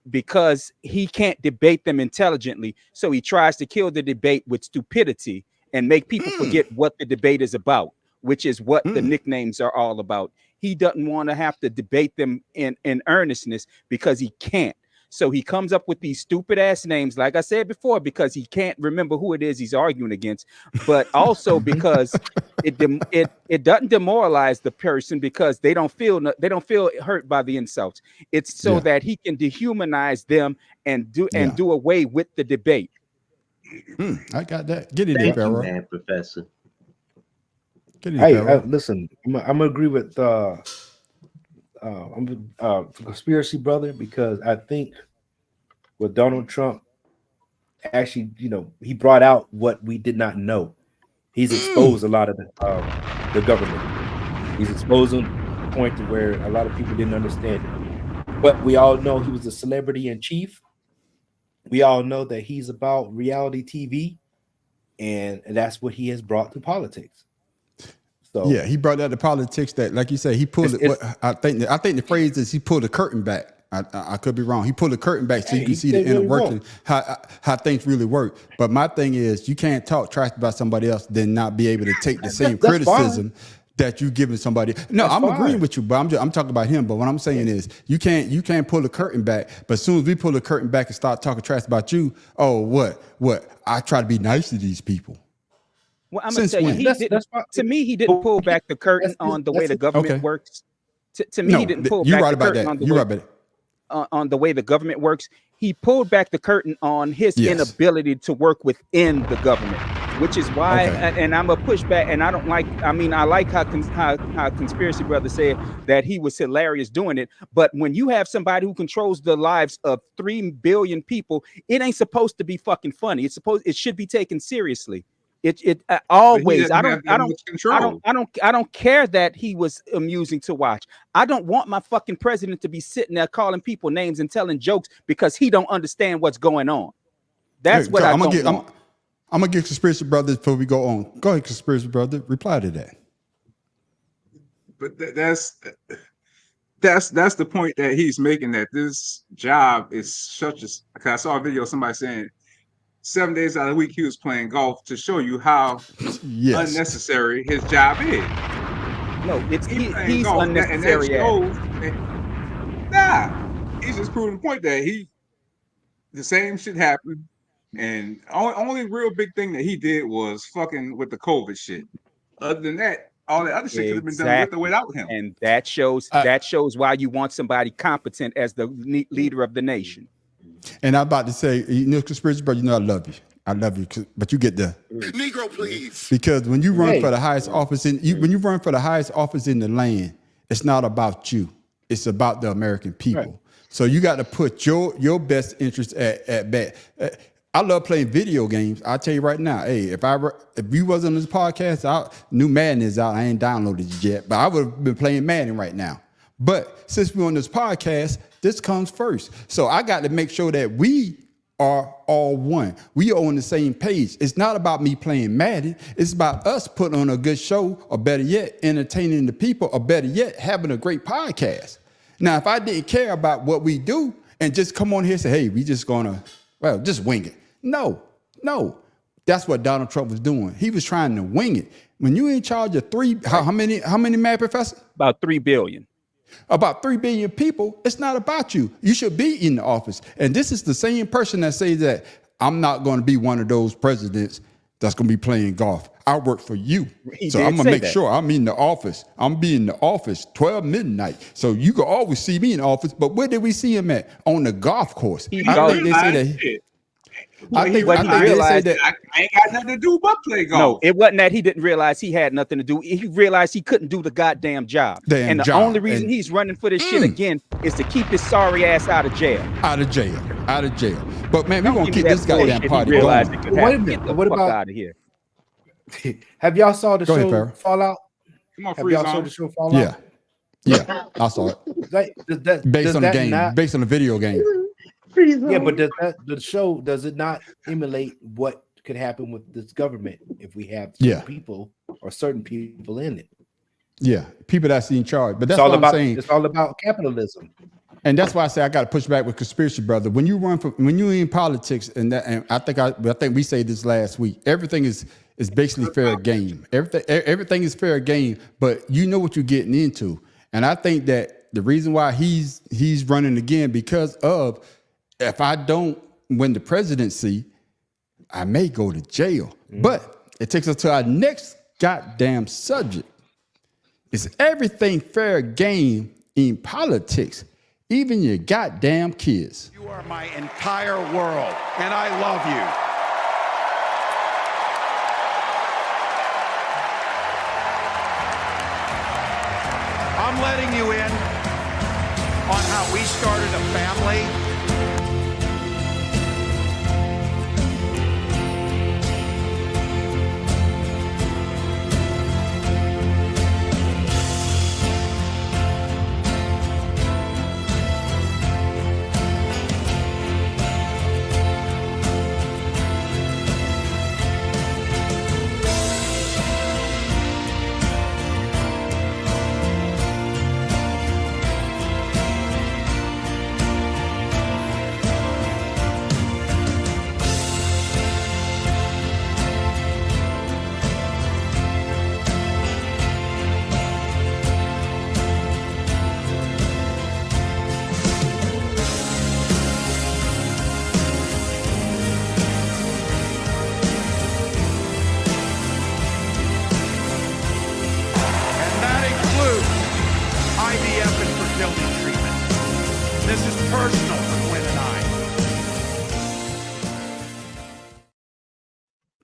because he can't debate them intelligently. So he tries to kill the debate with stupidity and make people forget what the debate is about, which is what the nicknames are all about. He doesn't want to have to debate them in earnestness because he can't. So he comes up with these stupid ass names, like I said before, because he can't remember who it is he's arguing against, but also because it doesn't demoralize the person because they don't feel hurt by the insults. It's so that he can dehumanize them and do away with the debate. I got that. Get in there, Pharaoh. Man, Professor. Hey, listen, I'm gonna agree with I'm conspiracy brother because I think with Donald Trump, actually, he brought out what we did not know. He's exposed a lot of the government. He's exposed them to the point to where a lot of people didn't understand it. But we all know he was a celebrity in chief. We all know that he's about reality TV, and that's what he has brought to politics. So yeah, he brought that to politics. That, like you said, he pulled it. I think the phrase is he pulled the curtain back. I could be wrong. He pulled the curtain back so you can see the inner working, how things really work. But my thing is, you can't talk trash about somebody else, then not be able to take the same criticism that you giving somebody. No, I'm agreeing with you, but I'm talking about him. But what I'm saying is, you can't pull the curtain back. But as soon as we pull the curtain back and start talking trash about you, oh, what? I try to be nice to these people. Well, I'm gonna tell you, to me, he didn't pull back the curtain on the way the government works. To me, he didn't pull back the curtain on the way the government works. He pulled back the curtain on his inability to work within the government, which is why, and I'm a pushback. And I don't like. I mean, I like how conspiracy brother said that he was hilarious doing it. But when you have somebody who controls the lives of 3 billion people, it ain't supposed to be fucking funny. It should be taken seriously. It always. I don't care that he was amusing to watch. I don't want my fucking president to be sitting there calling people names and telling jokes because he don't understand what's going on. That's what I'm gonna get conspiracy brother before we go on. Go ahead, conspiracy brother. Reply to that. But that's the point that he's making, that this job is such a. Because I saw a video of somebody saying 7 days out of the week he was playing golf to show you how unnecessary his job is. No, he's unnecessary. He's just proving the point that the same shit happened, and only real big thing that he did was fucking with the COVID shit. Other than that, all the other shit could have been done with or without him. And that shows why you want somebody competent as the leader of the nation. And I'm about to say, conspiracy brother, I love you. I love you, but you get the Negro, please. Because when you run for the highest office when you run for the highest office in the land, it's not about you. It's about the American people. Right. So you got to put your best interest at bat. I love playing video games. I'll tell you right now, hey, if we wasn't on this podcast, new Madden is out. I ain't downloaded it yet, but I would have been playing Madden right now. But since we're on this podcast, this comes first. So I got to make sure that we are all one. We are on the same page. It's not about me playing Madden. It's about us putting on a good show, or better yet, entertaining the people, or better yet, having a great podcast. Now, if I didn't care about what we do and just come on here and say, hey, we just gonna, well, just wing it. No. That's what Donald Trump was doing. He was trying to wing it. When you in charge of how many, Mad Professor? About 3 billion. About 3 billion people, it's not about you. You should be in the office. And this is the same person that says that I'm not going to be one of those presidents that's going to be playing golf. I work for you. So I'm going to make sure I'm in the office. I'm be in the office 12 midnight. So you can always see me in the office. But where did we see him at? On the golf course. I think they say that. I think he realized that I ain't got nothing to do but play golf. No, it wasn't that he didn't realize he had nothing to do. He realized he couldn't do the goddamn job. The only reason he's running for this shit again is to keep his sorry ass out of jail. Out of jail. But man, we're gonna keep this goddamn party going. Wait a minute. What about out of here? Have y'all saw the Go show ahead, Fallout? Come on, Have y'all saw the show Fallout? Yeah, I saw it. Based on the game, based on the video game. Yeah, but the show, does it not emulate what could happen with this government if we have people or certain people in it? Yeah, people that's in charge. But that's what I'm saying. It's all about capitalism. And that's why I say I got to push back with conspiracy, brother. When you when you're in politics, and I think we said this last week, everything is basically fair game. Everything is fair game, but you know what you're getting into. And I think that the reason why he's running again because of, if I don't win the presidency, I may go to jail. But it takes us to our next goddamn subject. Is everything fair game in politics? Even your goddamn kids. You are my entire world, and I love you. I'm letting you in on how we started a family.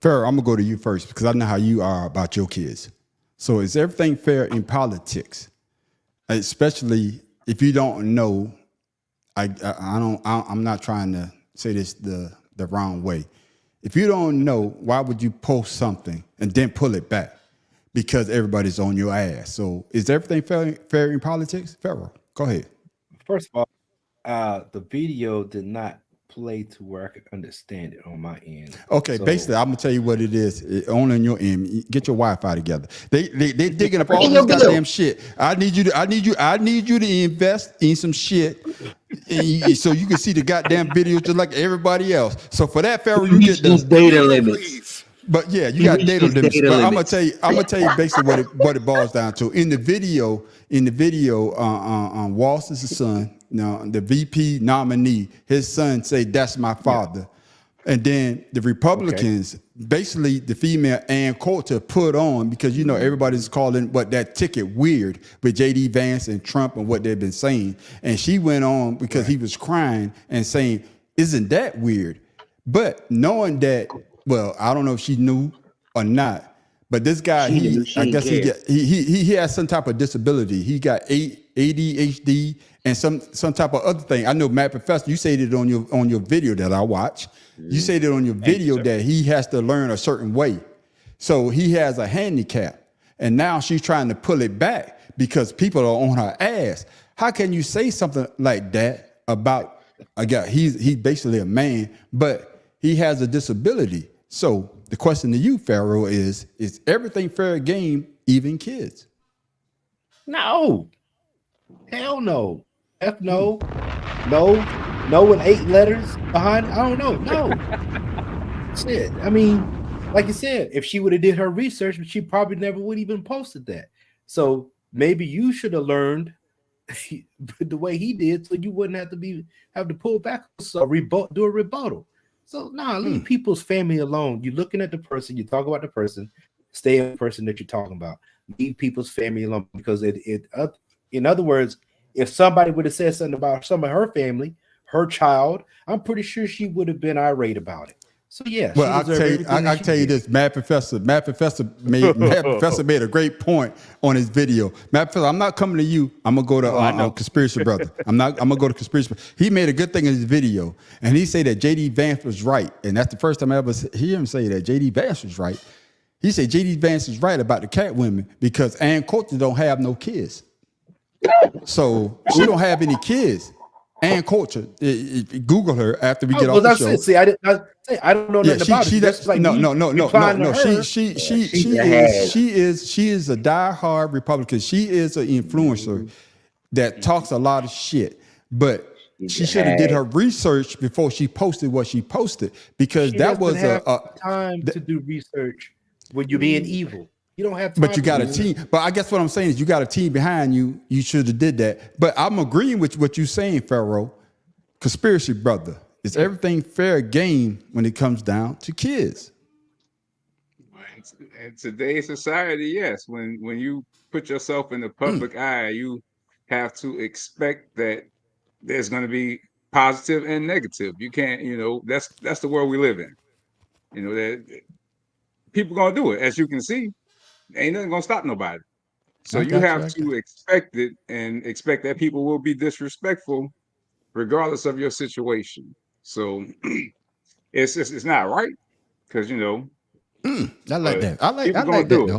Farrah, I'm gonna go to you first because I know how you are about your kids. So is everything fair in politics? Especially if you don't know, I'm not trying to say this the wrong way. If you don't know, why would you post something and then pull it back? Because everybody's on your ass. So is everything fair in politics? Farrah, go ahead. First of all, the video did not play to where I could understand it on my end. Okay, so basically, I'm gonna tell you what it is. Only on your end. Get your Wi-Fi together. They digging up all this goddamn shit. I need you to invest in some shit, so you can see the goddamn videos just like everybody else. So for that, Farrah, you get those data limits. But yeah, you got data limits. But I'm gonna tell you basically what it boils down to. In the video, Walsh's son, the VP nominee, his son say that's my father. Yeah. And then the Republicans, basically the female Ann Coulter put on, because everybody's calling that ticket weird with JD Vance and Trump and what they've been saying. And she went on because he was crying and saying, isn't that weird? But knowing that, well, I don't know if she knew or not, but this guy, he has some type of disability. He got ADHD and some type of other thing. I know, Matt Professor, you said it on your video that I watched. You said it on your video that he has to learn a certain way. So he has a handicap, and now she's trying to pull it back because people are on her ass. How can you say something like that about a guy? He's basically a man, but he has a disability. So the question to you, Pharaoh, is everything fair game, even kids? No. Hell no. F no. No. No with 8 letters behind it. I don't know. No. Shit. I mean, like you said, if she would have did her research, she probably never would even posted that. So maybe you should have learned the way he did, so you wouldn't have to pull back, so do a rebuttal. So leave people's family alone. You're looking at the person, you talk about the person, stay in the person that you're talking about. Leave people's family alone, because in other words, if somebody would have said something about some of her family, her child, I'm pretty sure she would have been irate about it. So yeah, well, I tell you this, Mad Professor made a great point on his video. Mad Professor, I'm not coming to you. I'm gonna go to Conspiracy Brother. I'm gonna go to Conspiracy Brother. He made a good thing in his video, and he said that JD Vance was right, and that's the first time I ever hear him say that JD Vance was right. He said JD Vance is right about the cat women because Ann Coulter don't have no kids, so she don't have any kids. Ann Coulter, Google her after we get off the show. See, I don't know nothing about it. That's like no. She is a diehard Republican. She is an influencer that talks a lot of shit, but she should have did her research before she posted what she posted, because that was time to do research when you're being evil. You don't have time. But you got a team. But I guess what I'm saying is you got a team behind you. You should have did that. But I'm agreeing with what you're saying, Pharaoh. Conspiracy Brother. Is everything fair game when it comes down to kids? In today's society, yes. When you put yourself in the public eye, you have to expect that there's going to be positive and negative. You can't, that's the world we live in. That people gonna do it, as you can see. Ain't nothing gonna stop nobody. So you have to expect it, and expect that people will be disrespectful regardless of your situation. So it's not right, because I like that. I like that though.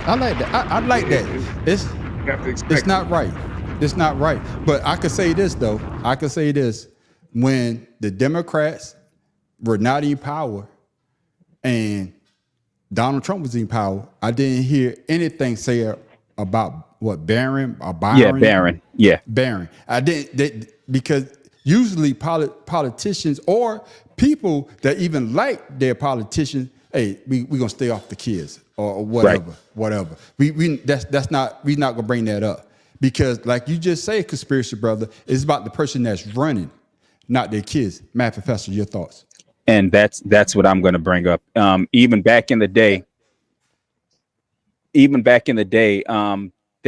I like that. I like that. It's not right. It's not right. But I could say this though. I could say this: when the Democrats were not in power and Donald Trump was in power, I didn't hear anything said about what Barron or Byron. Yeah, Barron. Yeah, Barron. I didn't because usually politicians or people that even like their politicians, hey, we gonna stay off the kids or whatever, right. Whatever. We're not gonna bring that up, because like you just say, Conspiracy Brother, it's about the person that's running, not their kids. Matt Professor, your thoughts? And that's what I'm going to bring up. Even back in the day, they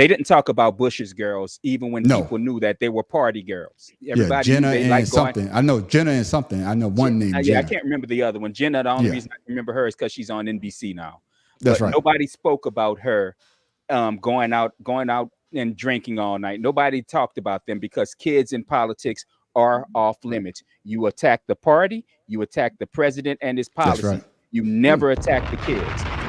didn't talk about Bush's girls, even when people knew that they were party girls. Everybody Jenna and something. I know Jenna and something. I know one name. Yeah, I can't remember the other one. Jenna. The only reason I can remember her is because she's on NBC now. That's right. Nobody spoke about her going out and drinking all night. Nobody talked about them, because kids in politics are off limits. You attack the party, you attack the president and his policy. Right. You never attack the kids.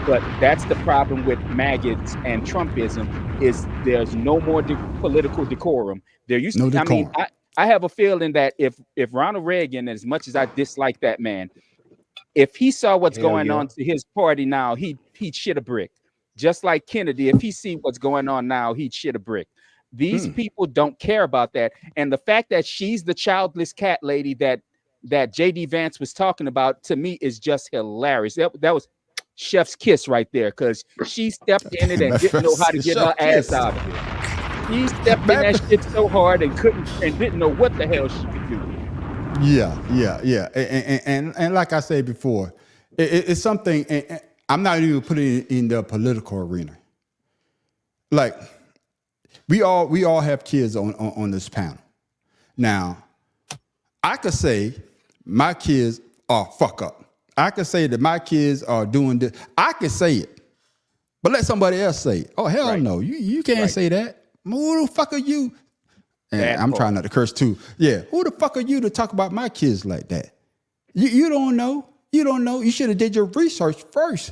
But that's the problem with maggots and Trumpism, is there's no more political decorum. There used to be. I mean, I have a feeling that if Ronald Reagan, as much as I dislike that man, if he saw what's going on to his party now, he'd shit a brick. Just like Kennedy, if he see what's going on now, he'd shit a brick. These people don't care about that. And the fact that she's the childless cat lady that JD Vance was talking about, to me, is just hilarious. That was chef's kiss right there, because she stepped in it and didn't know how to get her ass out of it. She stepped in that shit so hard and didn't know what the hell she could do. Yeah. And like I said before, it's something, and I'm not even putting it in the political arena. Like, we all have kids on this panel. Now, I could say my kids are fuck up. I could say that my kids are doing this. I could say it, but let somebody else say it. Oh, hell no. You can't say that. Who the fuck are you? And I'm trying not to curse too. Yeah. Who the fuck are you to talk about my kids like that? You don't know. You don't know. You should have did your research first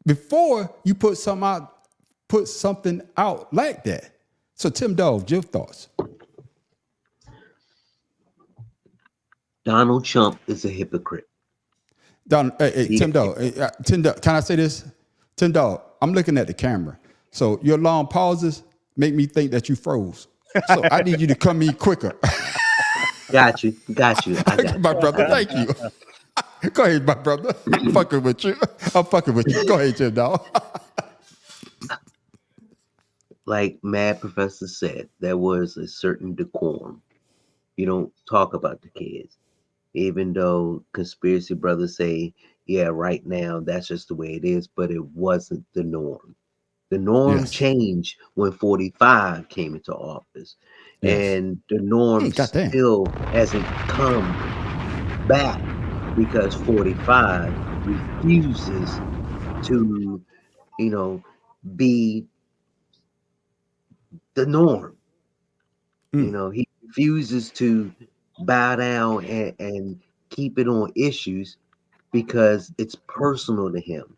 before you put something out like that. So Tim Dove, your thoughts? Donald Trump is a hypocrite. Tim Dog, can I say this? Tim Dog, I'm looking at the camera. So your long pauses make me think that you froze. So I need you to come in quicker. Got you. I got you. My brother, thank you. Go ahead, my brother. I'm fucking with you. Go ahead, Tim Dog. Like Mad Professor said, there was a certain decorum. You don't talk about the kids. Even though conspiracy brothers say, yeah, right now that's just the way it is, but it wasn't the norm. The norm changed when 45 came into office. Yes. And the norm still hasn't come back because 45 refuses to, be the norm. He refuses to bow down and keep it on issues because it's personal to him.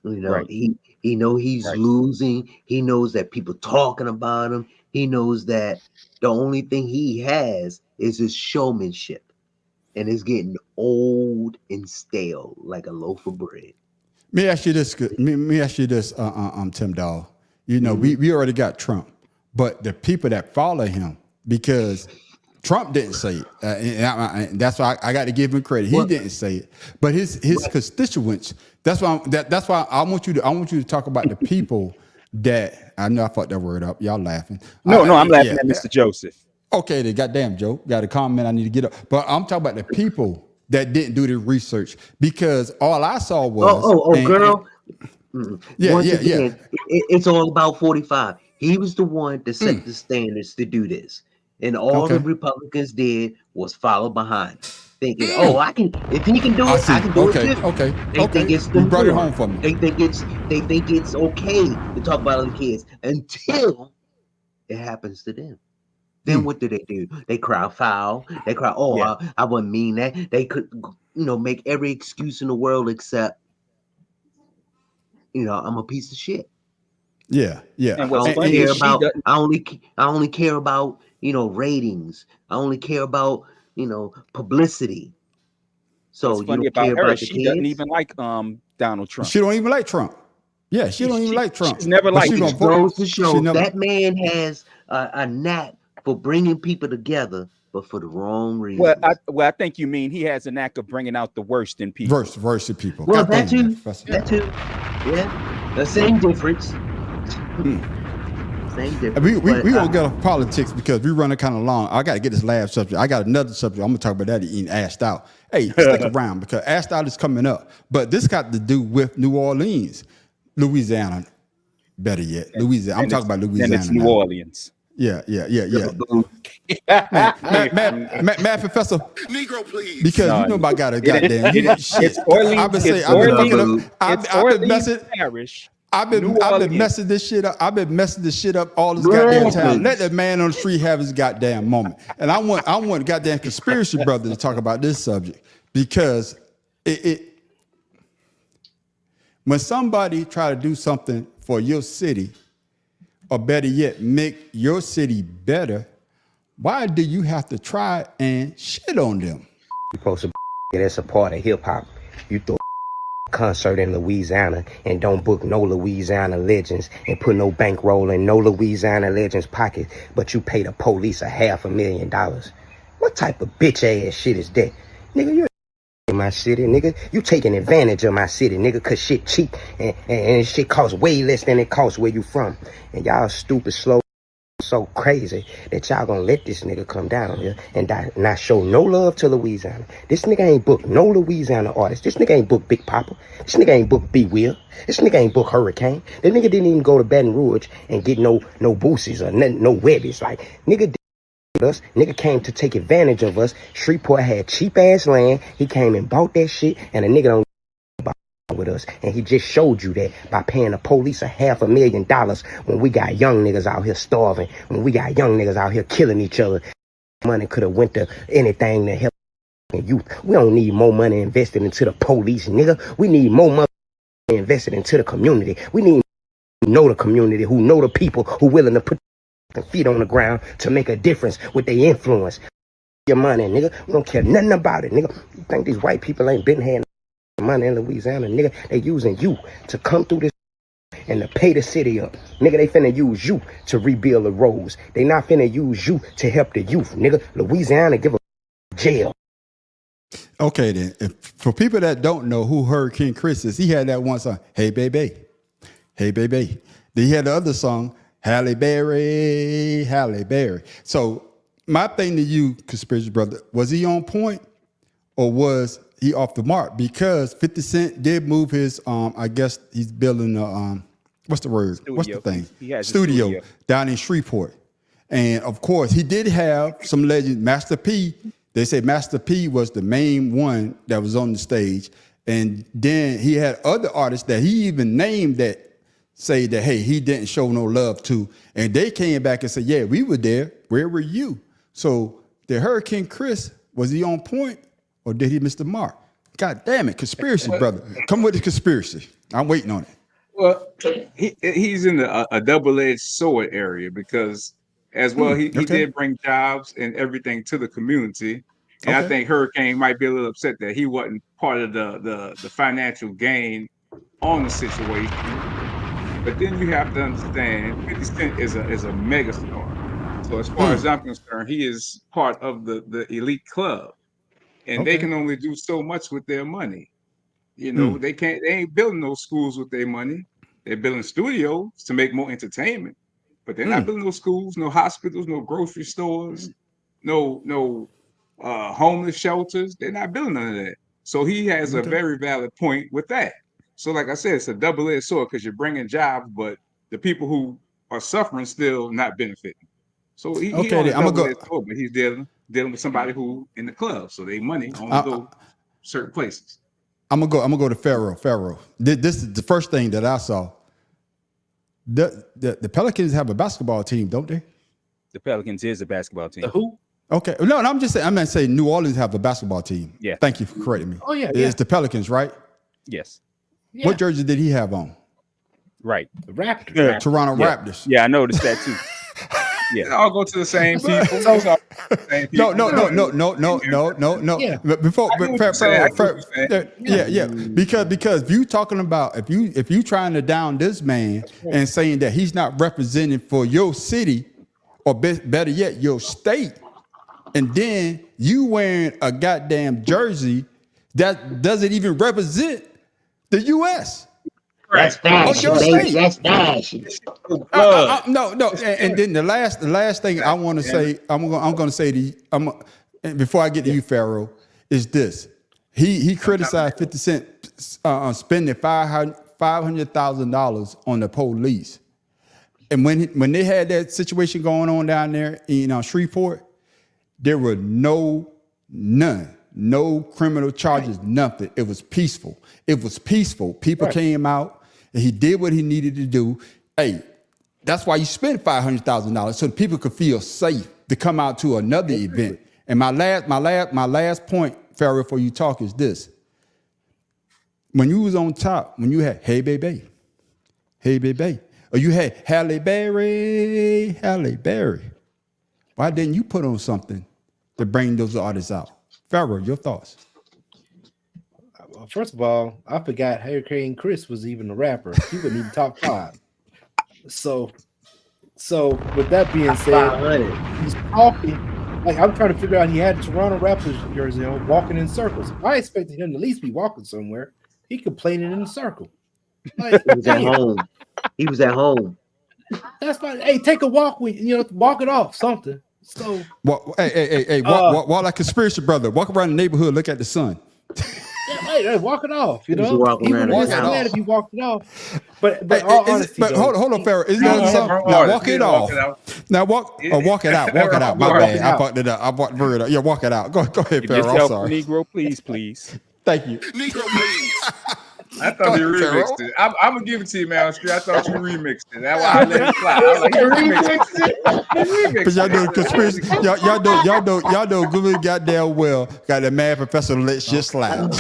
Right. He know he's losing. He knows that people talking about him. He knows that the only thing he has is his showmanship, and it's getting old and stale like a loaf of bread. Let me ask you this, Tim Dog. We already got Trump, but the people that follow him, because Trump didn't say it, and that's why I got to give him credit. He didn't say it, but his constituents. That's why I want you to talk about the people that I know I fucked that word up. Y'all laughing? No, I'm laughing at Mr. Joseph. Okay, the goddamn Joe got a comment. I need to get up, but I'm talking about the people that didn't do the research because all I saw was girl. Yeah. It's all about 45. He was the one that set the standards to do this. And all the Republicans did was follow behind, thinking, I can, if he can do it, I can do it too. They think it's the brought it home for me. They think it's okay to talk about other kids until it happens to them. Then what do? They cry foul. They cry, I wouldn't mean that. They could, make every excuse in the world except, I'm a piece of shit. Yeah. And I only care about ratings. I only care about publicity. So you don't care about the she kids? doesn't even like Donald Trump. She don't even like Trump. Yeah, she don't even like Trump. She's never liked him. It goes to show that man has a knack for bringing people together, but for the wrong reason. Well, I think you mean he has a knack of bringing out the worst in people. Worst in people. Well, that too. Yeah, the same difference. Same difference. We gonna get off politics because we running kind of long. I got to get this last subject. I got another subject. I'm gonna talk about that in Ashed Out. Hey, stick around because Ashed Out is coming up. But this got to do with New Orleans, Louisiana. Better yet, Louisiana. I'm talking about Louisiana. And it's New Orleans. Yeah. Mad Professor. Negro, please. Because you know about goddamn. It's Orleans. I've been messing this shit up. I've been messing this shit up all this goddamn time. Let the man on the street have his goddamn moment. And I want goddamn conspiracy brother to talk about this subject because when somebody try to do something for your city, or better yet, make your city better, why do you have to try and shit on them? You're supposed to that's a part of hip hop. You throw a concert in Louisiana and don't book no Louisiana legends and put no bankroll in no Louisiana legends pocket, but you pay the police $500,000. What type of bitch ass shit is that? Nigga, you're in my city, nigga. You taking advantage of my city, nigga, cause shit cheap and shit costs way less than it costs where you from. And y'all stupid, slow, so crazy that y'all gonna let this nigga come down here and not show no love to Louisiana. This nigga ain't booked no Louisiana artist. This nigga ain't booked Big Papa. This nigga ain't booked B Will. This nigga ain't booked Hurricane. That nigga didn't even go to Baton Rouge and get no boosies or no webbies. Like, nigga us. Nigga came to take advantage of us. Shreveport had cheap ass land. He came and bought that shit, and a nigga don't with us, and he just showed you that by paying the police $500,000 when we got young niggas out here starving, when we got young niggas out here killing each other. Money could have went to anything to help youth. We don't need more money invested into the police, nigga. We need more money invested into the community. We need who know the community, who know the people, who willing to put their feet on the ground to make a difference with their influence. your money, nigga. We don't care nothing about it, nigga. You think these white people ain't been having money in Louisiana, nigga? They using you to come through this and to pay the city up. Nigga, they finna use you to rebuild the roads. They not finna use you to help the youth, nigga. Louisiana give a jail. Okay, then. For people that don't know who Hurricane Chris is, he had that one song, Hey Baby. Hey Baby. Then he had the other song, Halle Berry, Halle Berry. So my thing to you, Conspiracy Brother, was he on point or was he off the mark? Because 50 Cent did move his, I guess he's building a, what's the word? Studio. What's the thing? He has a Studio down in Shreveport. And of course, he did have some legends. Master P, they say Master P was the main one that was on the stage. And then he had other artists that he even named that say that, hey, he didn't show no love to. And they came back and said, yeah, we were there. Where were you? So the Hurricane Chris, was he on point or did he miss the mark? God damn it, conspiracy, brother. Come with the conspiracy. I'm waiting on it. Well, he's in a double-edged sword area because as well, he did bring jobs and everything to the community. And I think Hurricane might be a little upset that he wasn't part of the financial gain on the situation. But then you have to understand, 50 Cent is a megastar. So as far as I'm concerned, he is part of the elite club. And they can only do so much with their money. You know, they ain't building those schools with their money. They're building studios to make more entertainment. But they're not building no schools, no hospitals, no grocery stores, no homeless shelters. They're not building none of that. So he has a very valid point with that. So like I said, it's a double-edged sword because you're bringing jobs, but the people who are suffering still not benefiting. So he on a double-edged sword, but he's dealing with somebody who in the club, so they money only go certain places. I'm gonna go to Pharaoh. This is the first thing that I saw. The Pelicans have a basketball team, don't they? The Pelicans is a basketball team. The who? Okay. No, I'm just saying. I'm not saying New Orleans have a basketball team. Yeah. Thank you for correcting me. Oh yeah. It's the Pelicans, right? Yes. Yeah. What jersey did he have on? Right. The Raptors. Yeah. Toronto Raptors. Yeah, I noticed that too. Yeah, I'll go to the same people. No. Yeah. Before, Yeah. Because if you talking about if you trying to down this man and saying that he's not representing for your city or better yet your state, and then you wearing a goddamn jersey that doesn't even represent the U.S. That's fashion, baby. That's fashion. No. And then the last thing I want to say, I'm going to say to you, before I get to you, Pharaoh, is this: he criticized 50 Cent spending $500,000 on the police, and when they had that situation going on down there in Shreveport, there were no criminal charges, nothing. It was peaceful. People came out. And he did what he needed to do. Hey, that's why you spent $500,000 so people could feel safe to come out to another event. And my last point, Pharaoh, before you talk is this: when you was on top, when you had Hey Baby, or you had Halle Berry, why didn't you put on something to bring those artists out? Pharaoh, your thoughts? First of all, I forgot Hurricane Chris was even a rapper. He wasn't even top 5. So with that being said, he's talking like I'm trying to figure out. He had Toronto Raptors jersey on, walking in circles. I expected him to at least be walking somewhere. He complaining in a circle. Like, he was at home. He was at home. That's fine. Hey, take a walk with walk it off something. So walk like conspiracy brother. Walk around the neighborhood, look at the sun. Hey, walk it off. You know, even mad if you walked it off. But hold on, Pharaoh. Isn't that something? Now walk it off. Now walk it out. Walk it out. My bad. I fucked it up. I bought the word up. Yeah, walk it out. Go ahead, Pharaoh. I'm sorry. Negro, please. Thank you. Negro, please. I thought you remixed it. I'm gonna give it to you, man. I thought you remixed it. That's why I let it fly. I was like, you remixed it. Because y'all doing conspiracy. Y'all know good goddamn well. Got that mad professor let shit slide.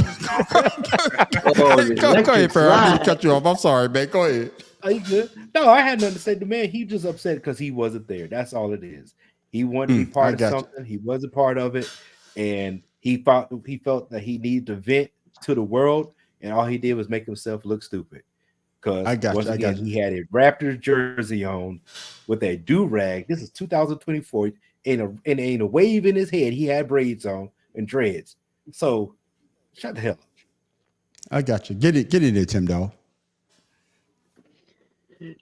Go ahead, Pharaoh. I need to cut you off. I'm sorry, man. Go ahead. Are you good? No, I had nothing to say. The man, he just upset because he wasn't there. That's all it is. He wanted to be part of something. He was a part of it, and he felt that he needed to vent to the world, and all he did was make himself look stupid. Because once again, he had a Raptors jersey on with a do-rag. This is 2024, and ain't a wave in his head. He had braids on and dreads. So shut the hell up. I got you. Get in there, Tim Dog.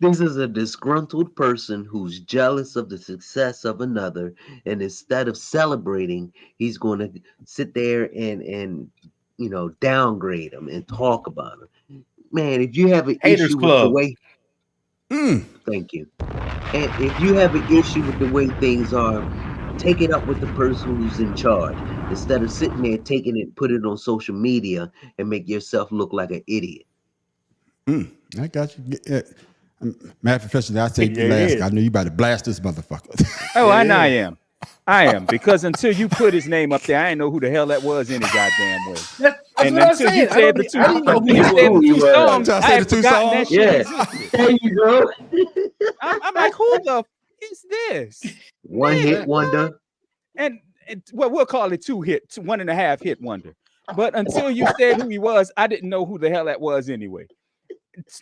This is a disgruntled person who's jealous of the success of another, and instead of celebrating, he's going to sit there and downgrade him and talk about him. Man, if you have an issue with the way, thank you. And if you have an issue with the way things are, take it up with the person who's in charge instead of sitting there taking it, put it on social media, and make yourself look like an idiot. I got you. Matt Professor, I said the last guy. I know you about to blast this motherfucker. Oh, I know I am. I am, because until you put his name up there, I didn't know who the hell that was any goddamn way. And until you said the two songs, I had forgotten that shit existed. There you go. I'm like, who the f is this? One hit wonder. And well, we'll call it 1.5 hit wonder. But until you said who he was, I didn't know who the hell that was anyway.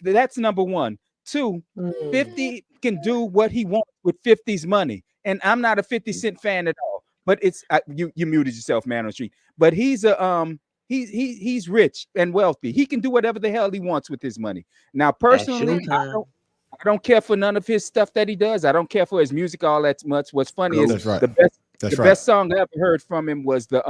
That's number one. 2, 50 can do what he wants with 50's money. And I'm not a 50 Cent fan at all, but it's you muted yourself, man, on the street. But he's he's rich and wealthy. He can do whatever the hell he wants with his money. Now, personally, I don't care for none of his stuff that he does. I don't care for his music all that much. What's funny is the best song I ever heard from him was the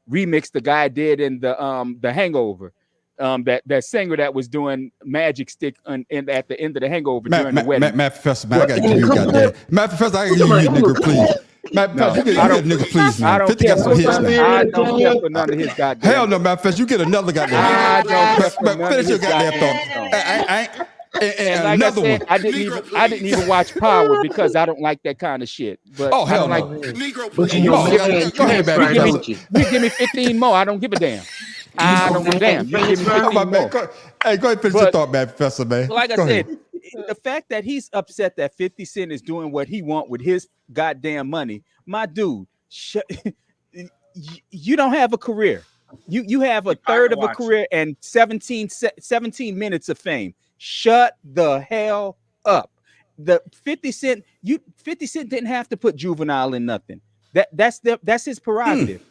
remix the guy did in the Hangover. That singer that was doing Magic Stick at the end of the Hangover during the wedding. Matt Professor, man, I gotta give you goddamn. Matt Professor, I gotta give you nigga, please. Matt Professor, you get a nigga, please, man. I don't care for hits, man. I don't care for none of his goddamn. Hell no, Matt Professor, you get another goddamn. I don't care for none finish of your his goddamn thought. And like I said, I didn't even watch Power because I don't like that kind of shit. But oh hell no. Go ahead, man. You give me 15 more. I don't give a damn. I don't give a damn. You give me 15 more. Hey, go ahead and finish your thought, man, Professor, man. Like I said, the fact that he's upset that 50 Cent is doing what he wants with his goddamn money, my dude, you don't have a career. You have a third of a career and 17 minutes of fame. Shut the hell up. The 50 Cent didn't have to put Juvenile in nothing. That's his prerogative.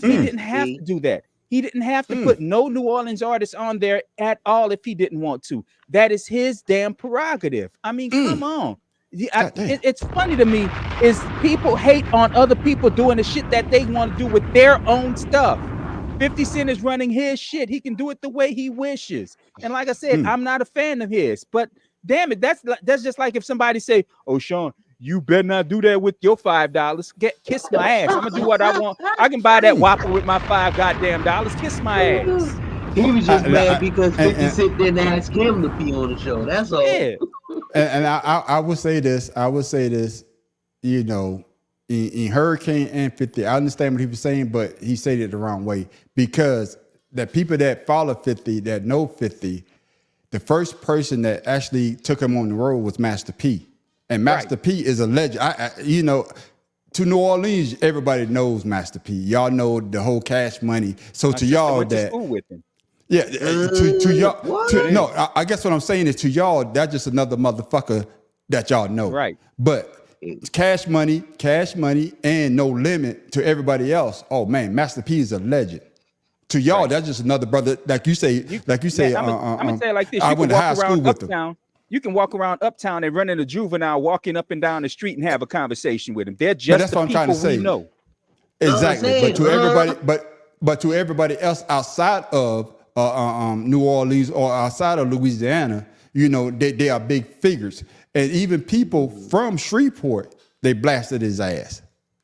He didn't have to do that. He didn't have to put no New Orleans artists on there at all if he didn't want to. That is his damn prerogative. I mean, come on. It's funny to me is people hate on other people doing the shit that they want to do with their own stuff. 50 Cent is running his shit. He can do it the way he wishes. And like I said, I'm not a fan of his. But damn it, that's just like if somebody say, "Oh, Sean, you better not do that with your $5. Kiss my ass. I'm gonna do what I want. I can buy that Whopper with my $5 goddamn dollars. Kiss my ass." He was just mad because 50 Cent didn't ask him to be on the show. That's all. Yeah. And I would say this. You know, in Hurricane and 50, I understand what he was saying, but he said it the wrong way because the people that follow 50, that know 50, the first person that actually took him on the road was Master P. And Master P is a legend. You know, to New Orleans, everybody knows Master P. Y'all know the whole Cash Money. So to y'all that, with him. Yeah, to y'all. I guess what I'm saying is to y'all, that's just another motherfucker that y'all know. Right. But Cash Money, and No Limit to everybody else. Oh man, Master P is a legend. To y'all, that's just another brother. Like you say. I'm gonna say it like this. I went to high school with him. You can walk around Uptown and run into Juvenile walking up and down the street and have a conversation with him. They're just the people we know. Exactly. But to everybody, but to everybody else outside of New Orleans or outside of Louisiana, you know, they are big figures. And even people from Shreveport, they blasted his ass.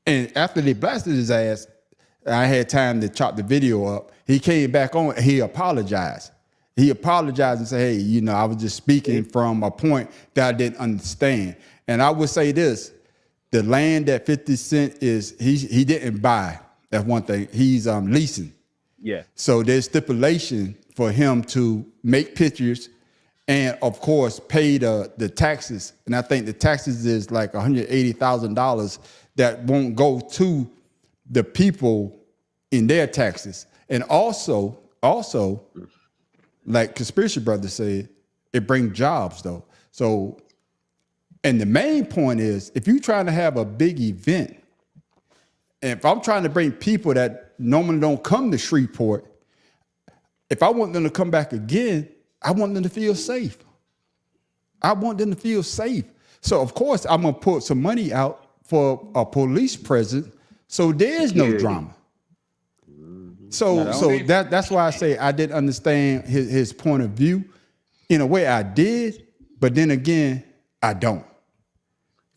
And after they blasted his ass, I had time to chop the video up. He came back on. He apologized. He apologized and said, "Hey, you know, I was just speaking from a point that I didn't understand." And I would say this: the land that 50 Cent is, he didn't buy. That's one thing. He's leasing. Yeah. So there's stipulation for him to make pictures and of course pay the taxes. And I think the taxes is like $180,000 that won't go to the people in their taxes. And also, like Conspiracy Brother said, it brings jobs though. So, and the main point is, if you're trying to have a big event, and if I'm trying to bring people that normally don't come to Shreveport, if I want them to come back again, I want them to feel safe. I want them to feel safe. So of course, I'm gonna put some money out for a police presence, so there is no drama. So that's why I say I didn't understand his point of view. In a way, I did, but then again, I don't.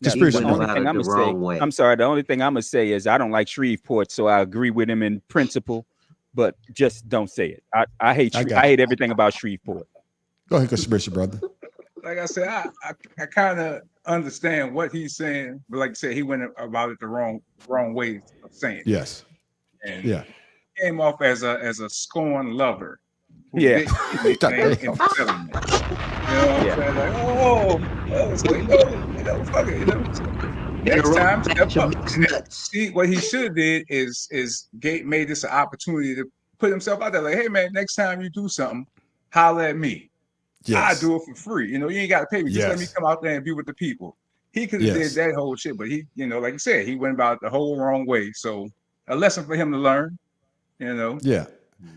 The only thing I'm gonna say, I'm sorry. The only thing I'm gonna say is I don't like Shreveport, so I agree with him in principle, but just don't say it. I hate everything about Shreveport. Go ahead, Conspiracy Brother. Like I said, I kind of understand what he's saying, but like I said, he went about it the wrong way of saying it. Yes. And yeah. He came off as a scorned lover. Yeah. Fuck it. Next time, step up. See, what he should have did is made this an opportunity to put himself out there. Like, hey man, next time you do something, holler at me. Yes. I do it for free. You ain't got to pay me. Just let me come out there and be with the people. He could have did that whole shit, but he, like you said, he went about it the whole wrong way. So a lesson for him to learn. Yeah.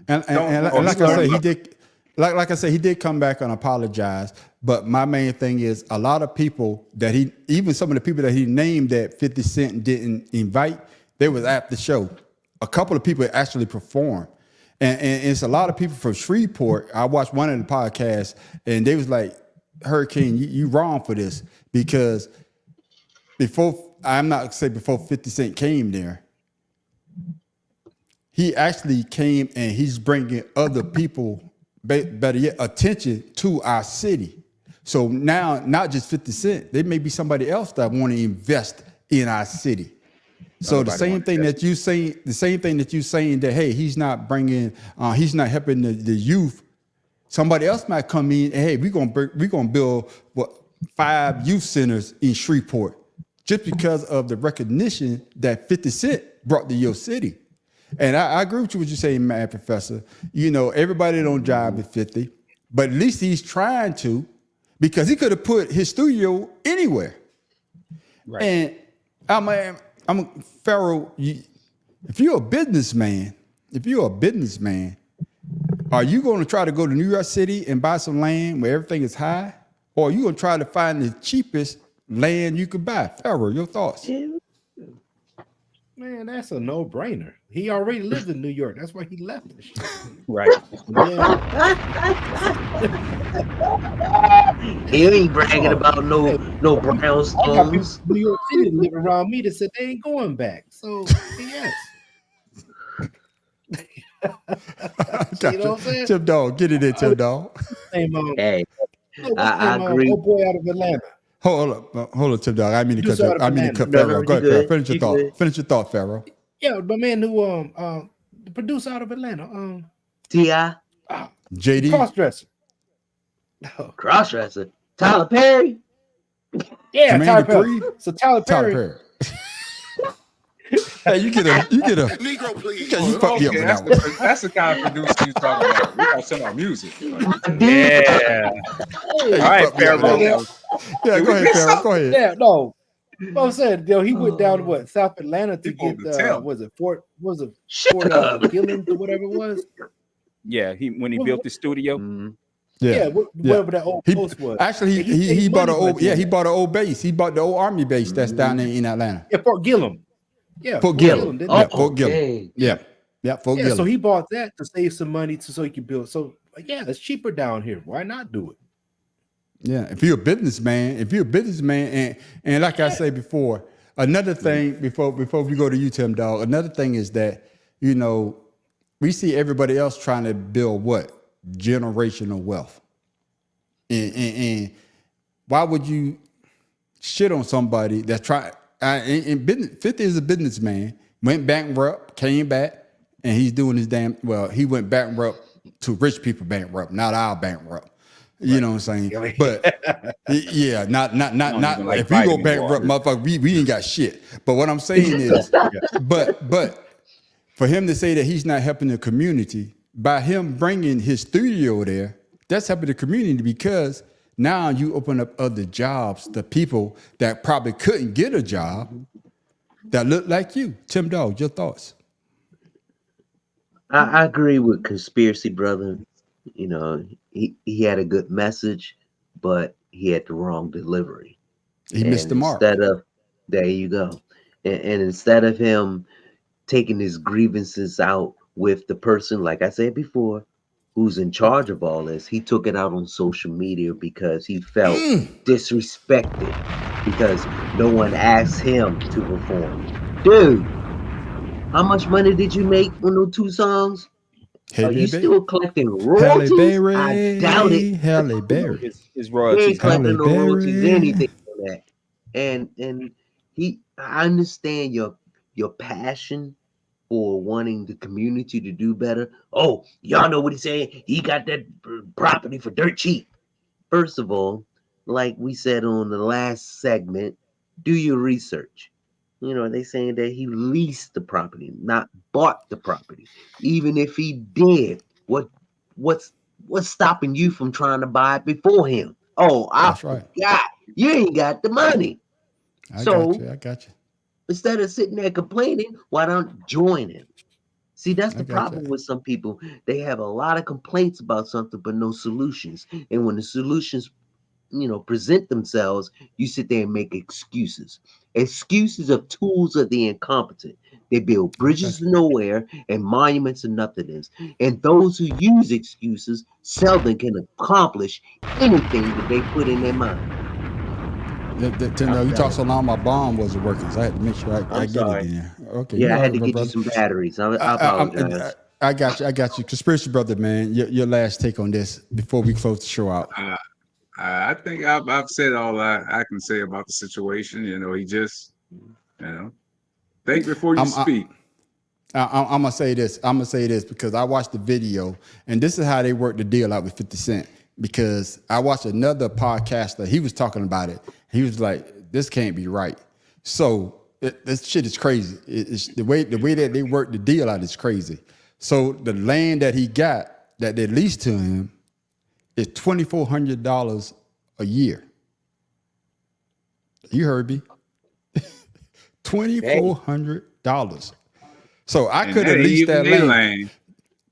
And like I said, he did. Like I said, he did come back and apologize. But my main thing is a lot of people that even some of the people that he named that 50 Cent didn't invite, they was at the show. A couple of people actually performed. And it's a lot of people from Shreveport. I watched one of the podcasts and they was like, Hurricane, you wrong for this. Because I'm not gonna say before 50 Cent came there, he actually came and he's bringing other people, better yet, attention to our city. So now, not just 50 Cent, there may be somebody else that want to invest in our city. So the same thing that you saying that, hey, he's not helping the youth. Somebody else might come in and, hey, we're gonna build 5 youth centers in Shreveport just because of the recognition that 50 Cent brought to your city. And I agree with you what you're saying, Mad Professor. Everybody don't jive with 50, but at least he's trying to, because he could have put his studio anywhere. Right. And I'm Pharaoh. If you're a businessman, are you going to try to go to New York City and buy some land where everything is high, or are you going to try to find the cheapest land you could buy? Pharaoh, your thoughts? Man, that's a no-brainer. He already lived in New York. That's why he left this shit. Right. He ain't bragging about no brownstones. New York City live around me that said they ain't going back. So yes. You know what I'm saying? Tim Dog, get it in, Tim Dog. Hey, I agree. Old boy out of Atlanta. Hold on, Tim Dog. I mean to cut Pharaoh. Go ahead, Pharaoh. Finish your thought, Pharaoh. Yeah, the man who the producer out of Atlanta, T.I. JD Crossdresser. Crossdresser. Tyler Perry. Yeah, Tyler Perry. So Tyler Perry. Hey, you get a Negro, please. You fuck me up with that one. That's the kind of producer you talking about. We gotta send our music. Yeah. All right, Pharaoh. Yeah, go ahead, Pharaoh. Go ahead. Yeah, no. I'm saying, he went down to South Atlanta to get Fort Gillens or whatever it was. Yeah, when he built the studio. Yeah, whatever that old post was. Actually, he bought an old base. He bought the old Army base that's down there in Atlanta. Yeah, Fort Gillem. Yeah, Fort Gillem. Fort Gillem. Yeah, Fort Gillem. So he bought that to save some money so he could build. So it's cheaper down here. Why not do it? Yeah, if you're a businessman, and like I said before, another thing before we go to you, Tim Dog, another thing is that, we see everybody else trying to build what? Generational wealth. And why would you shit on somebody that's trying, in business? 50 is a businessman, went bankrupt, came back, and he's doing his he went bankrupt to rich people bankrupt, not our bankrupt. You know what I'm saying? But yeah, not like if we go vitamin bankrupt, motherfucker, we ain't got shit. But what I'm saying is, but for him to say that he's not helping the community by him bringing his studio there, that's helping the community because now you open up other jobs to people that probably couldn't get a job that look like you. Tim Dog, your thoughts? I agree with Conspiracy Brother. You know, he had a good message, but he had the wrong delivery. He missed the mark. There you go. And instead of him taking his grievances out with the person, like I said before, who's in charge of all this, he took it out on social media because he felt disrespected because no one asked him to perform. Dude, how much money did you make on those 2 songs? Hey, Are you baby. still collecting royalties? Berry. I doubt it. Halle Berry. His He royalties. ain't collecting no Halle royalties, Berry. anything on that. And I understand your passion for wanting the community to do better. Oh, y'all know what he's saying? He got that property for dirt cheap. First of all, like we said on the last segment, do your research. You know, they saying that he leased the property, not bought the property. Even if he did, what's stopping you from trying to buy it before him? Oh, I forgot. You ain't got the money. I got you. Instead of sitting there complaining, why don't join him? See, that's the problem with some people. They have a lot of complaints about something, but no solutions. And when the solutions, present themselves, you sit there and make excuses. Excuses are tools of the incompetent. They build bridges to nowhere and monuments to nothingness. And those who use excuses seldom can accomplish anything that they put in their mind. You talked so long, my bomb wasn't working, so I had to make sure I get it in there. Okay. Yeah, I had to get you some batteries. I apologize. I got you. Conspiracy Brother, man, your last take on this before we close the show out. I think I've said all I can say about the situation. He just, think before you speak. I'm gonna say this. Because I watched the video, and this is how they worked the deal out with 50 Cent. Because I watched another podcaster. He was talking about it. He was like, "This can't be right." So this shit is crazy. It's the way that they worked the deal out is crazy. So the land that he got that they leased to him is $2,400 a year. You heard me. $2,400. So I could have leased that land.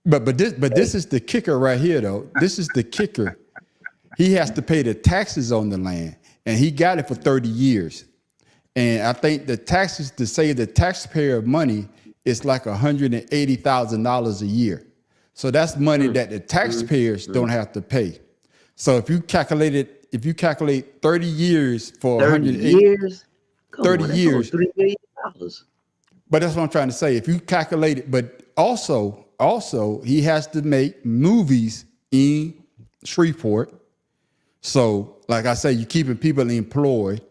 But this is the kicker right here, though. This is the kicker. He has to pay the taxes on the land, and he got it for 30 years. And I think the taxes, to save the taxpayer money, is like $180,000 a year. So that's money that the taxpayers don't have to pay. So if you calculate 30 years for 30 years, 30 years, $3 million. But that's what I'm trying to say. If you calculate it, but also he has to make movies in Shreveport. So, like I say, you're keeping people employed,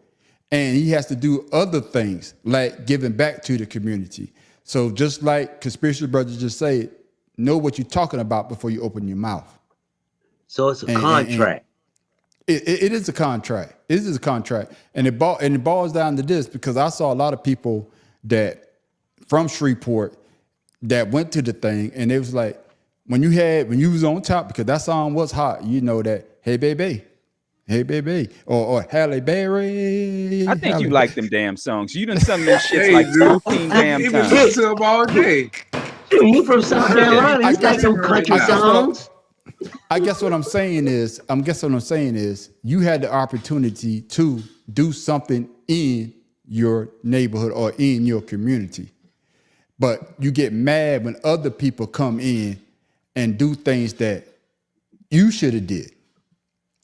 and he has to do other things like giving back to the community. So just like Conspiracy Brothers just said, know what you're talking about before you open your mouth. So it's a contract. It is a contract. It is a contract. And it boils down to this, because I saw a lot of people that from Shreveport that went to the thing, and it was like, when you was on top, because that song was hot, that, hey baby, or Halle Berry. I think you like them damn songs. You done sung them shits like 13 damn times. Listen to them all day. You from South Carolina? You got some country songs. I guess what I'm saying is, you had the opportunity to do something in your neighborhood or in your community. But you get mad when other people come in and do things that you should have did.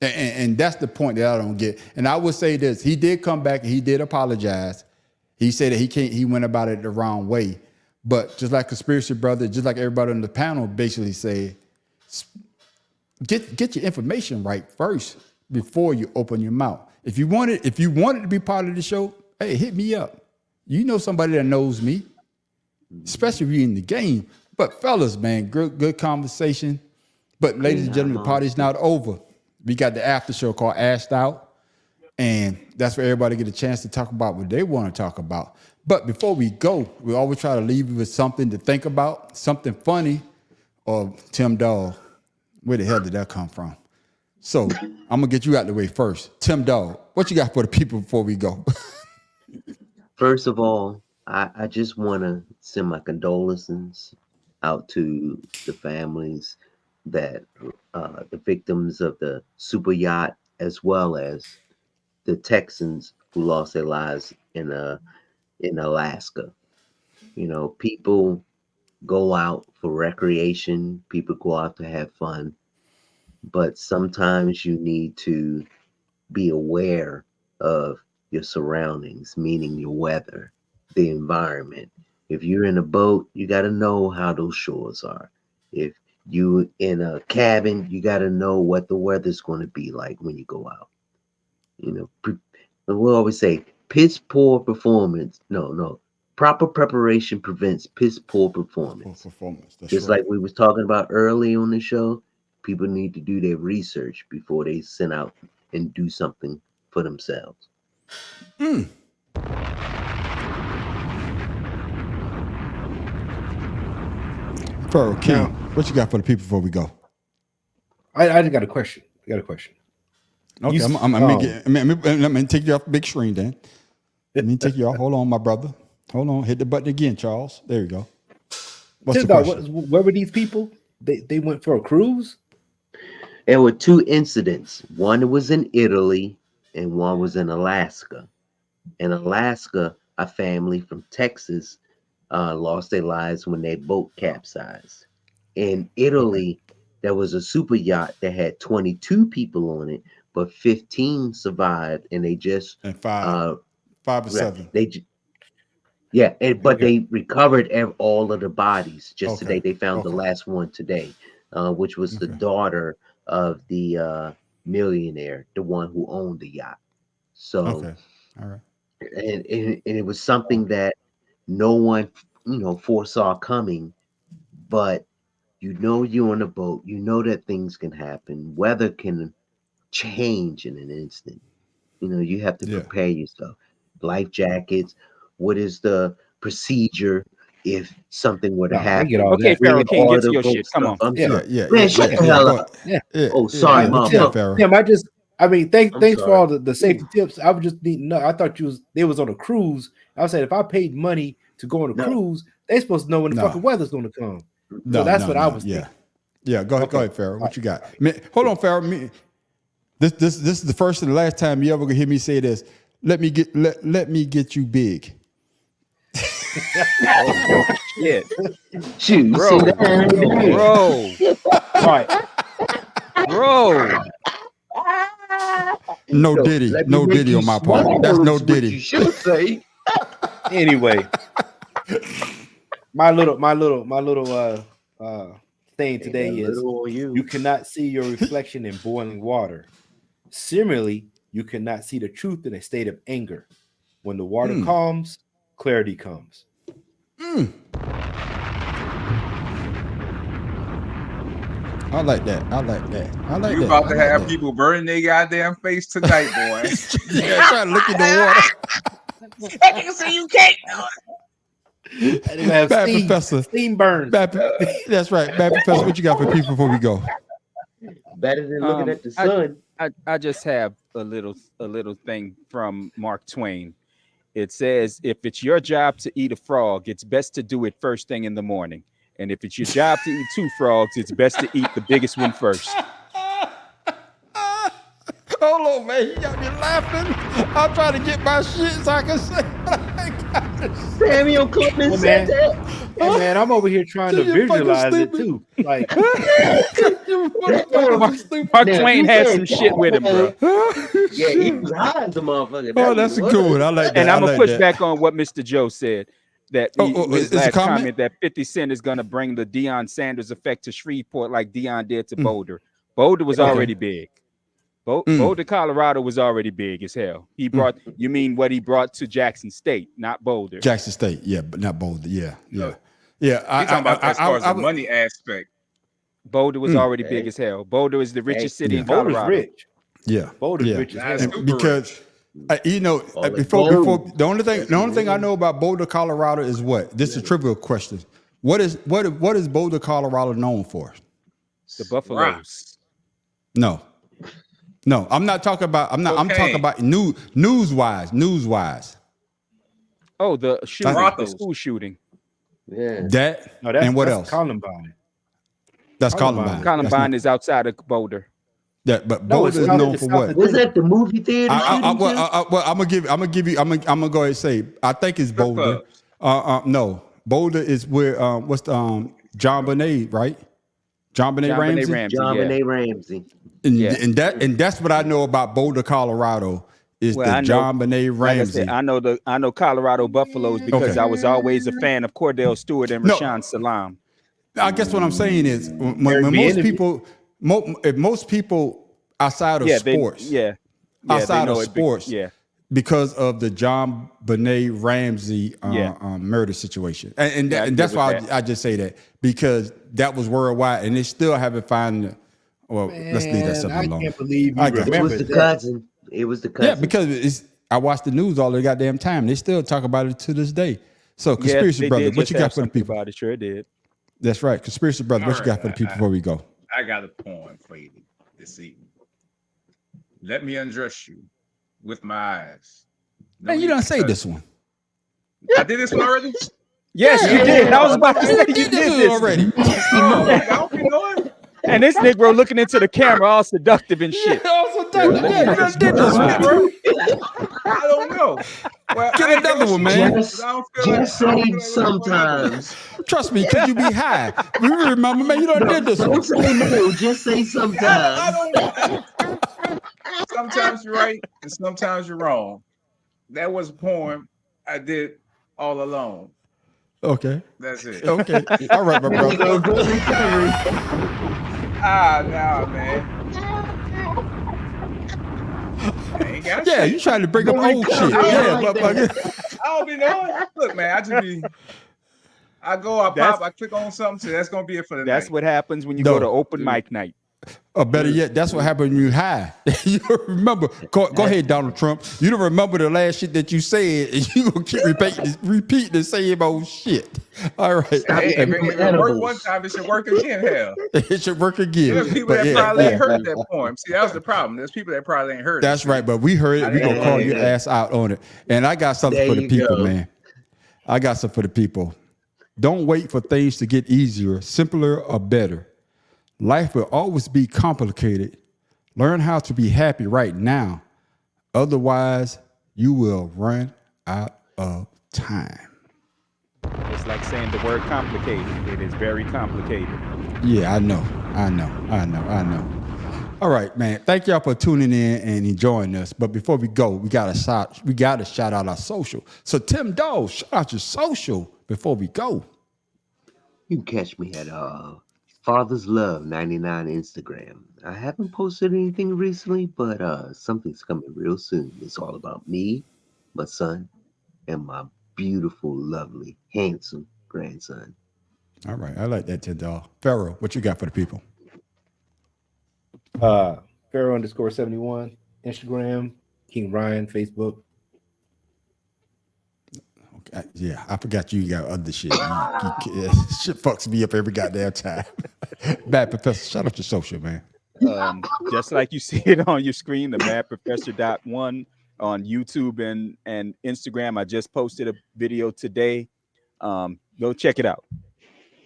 And that's the point that I don't get. And I would say this, he did come back and he did apologize. He said that he went about it the wrong way. But just like Conspiracy Brother, just like everybody on the panel basically said, get your information right first before you open your mouth. If you wanted to be part of the show, hey, hit me up. You know somebody that knows me, especially if you're in the game. But fellas, man, good conversation. But ladies and gentlemen, the party's not over. We got the after show called Ashed Out, and that's where everybody get a chance to talk about what they want to talk about. But before we go, we always try to leave you with something to think about, something funny, or Tim Dog. Where the hell did that come from? So I'm gonna get you out the way first. Tim Dog, what you got for the people before we go? First of all, I just want to send my condolences out to the families that the victims of the super yacht, as well as the Texans who lost their lives in Alaska. You know, people go out for recreation, people go out to have fun, but sometimes you need to be aware of your surroundings, meaning your weather, the environment. If you're in a boat, you got to know how those shores are. If you in a cabin, you got to know what the weather's going to be like when you go out. You know, we always say piss poor performance. No. Proper preparation prevents piss poor performance. That's just right. like we was talking about early on the show, people need to do their research before they send out and do something for themselves. Pharaoh King, what you got for the people before we go? I just got a question. Okay, let me take you off the big screen then. Let me take you off. Hold on, my brother. Hold on. Hit the button again, Charles. There you go. What's the question? Where were these people? They went for a cruise? There were two incidents. One was in Italy and one was in Alaska. In Alaska, a family from Texas lost their lives when their boat capsized. In Italy, there was a super yacht that had 22 people on it, but 15 survived, and they just five or seven. But they recovered all of the bodies just today. They found the last one today, which was the daughter of the millionaire, the one who owned the yacht. So, all right, and it was something that no one foresaw coming, but you're on a boat, that things can happen, weather can change in an instant. You have to prepare yourself. Life jackets. What is the procedure if something were to happen? Okay, Pharaoh King, get to your shit. Come on. I'm sorry. Man, shut the hell up. Sorry, motherfucker. Tim, thanks for all the safety tips. I would just need to know. I thought they was on a cruise. I was saying if I paid money to go on a cruise, they supposed to know when the fucking weather's going to come. So that's what I was thinking. Yeah, go ahead, Pharaoh. What you got? Hold on, Pharaoh. This is the first and the last time you ever gonna hear me say this. Let me get you big. Oh shit! Shoot, bro. No Diddy on my part. That's no Diddy. You should say. Anyway, my little thing today is you cannot see your reflection in boiling water. Similarly, you cannot see the truth in a state of anger. When the water calms, clarity comes. I like that. You about to have people burning their goddamn face tonight, boy. Yeah, trying to look in the water. That nigga say you can't. Bad Professor. Steam burns. That's right. Bad Professor, what you got for people before we go? Better than looking at the sun. I just have a little thing from Mark Twain. It says, if it's your job to eat a frog, it's best to do it first thing in the morning. And if it's your job to eat two frogs, it's best to eat the biggest one first. Hold on, man. You got me laughing. I'm trying to get my shit so I can say what I got. Samuel Clemens said that. Hey, man, I'm over here trying to visualize it too. Like, Mark Twain had some shit with him, bro. Yeah, he was high as a motherfucker. Oh, that's a good one. I like that. And I'm gonna push back on what Mr. Joe said. That his last comment that 50 Cent is gonna bring the Deion Sanders effect to Shreveport like Deion did to Boulder. Boulder was already big. Boulder, Colorado was already big as hell. He brought, you mean what he brought to Jackson State, not Boulder. Jackson State, yeah, but not Boulder. Yeah. He's talking about as far as the money aspect. Boulder was already big as hell. Boulder is the richest city in Colorado. Boulder's rich. Yeah, Boulder's rich as hell. Because before the only thing I know about Boulder, Colorado is what? This is a trivial question. What is Boulder, Colorado known for? The Buffaloes. No, I'm not talking about. I'm talking about news wise. Oh, the shooting, the school shooting. Yeah. That's what else? Columbine. That's Columbine. Columbine is outside of Boulder. Yeah, but Boulder is known for what? Was that the movie theater? I'm gonna give you. I'm gonna go ahead and say. I think it's Boulder. No, Boulder is where what's the John Bonet, right? John Bonet Ramsey. John Bonet Ramsey. And that's what I know about Boulder, Colorado. Is the John Bonet Ramsey? Like I know Colorado Buffaloes because I was always a fan of Cordell Stewart and Rashawn Salam. I guess what I'm saying is when most people outside of sports, outside of sports, because of the John Bonet Ramsey murder situation, and that's why I just say that because that was worldwide, and they still haven't found. Well, let's leave that something alone. I can't believe you remember it was the cousin. It was the cousin. Yeah, because I watch the news all the goddamn time. They still talk about it to this day. So, Conspiracy Brother, what you got for the people? About it, sure did. That's right. Conspiracy Brother, what you got for the people before we go? I got a poem for you this evening. Let me undress you with my eyes. Man, you don't say this one. I did this one already? Yes, you did. I was about to say you did this already. I don't be knowing. And this Negro looking into the camera all seductive and shit. You done did this one, bro. I don't know. Well, get another one, man. Just say sometimes. Trust me, because you be high. We remember, man, you done did this one. Don't say no, just say sometimes. I don't, sometimes you're right and sometimes you're wrong. That was a poem I did all alone. Okay. That's it. Okay. All right, my brother. Nah, man. Yeah, you trying to bring up old shit. Yeah, I don't be knowing. Look, man, I go, I pop, I click on something, so that's gonna be it for the night. That's what happens when you go to open mic night. Or better yet, that's what happened when you high. You don't remember. Go ahead, Donald Trump. You don't remember the last shit that you said, and you gonna keep repeating the same old shit. All right. Hey, if it worked one time, it should work again. Hell, it should work again. There's people that probably ain't heard that poem. See, that was the problem. There's people that probably ain't heard it. That's right, but we heard it. We gonna call your ass out on it. And I got something for the people, man. I got something for the people. Don't wait for things to get easier, simpler, or better. Life will always be complicated. Learn how to be happy right now. Otherwise, you will run out of time. It's like saying the word complicated. It is very complicated. Yeah, I know. All right, man. Thank y'all for tuning in and enjoying us. But before we go, we gotta shout out our social. So Tim Dawes, shout out your social before we go. You can catch me at Father's Love 99 Instagram. I haven't posted anything recently, but something's coming real soon. It's all about me, my son, and my beautiful, lovely, handsome grandson. All right, I like that, Tim Dawes. Pharaoh, what you got for the people? Pharaoh_71 Instagram, King Ryan Facebook. Yeah, I forgot you got other shit. Shit fucks me up every goddamn time. Bad Professor, shout out your social, man. Just like you see it on your screen, the Mad Professor.1 on YouTube and Instagram. I just posted a video today. Go check it out.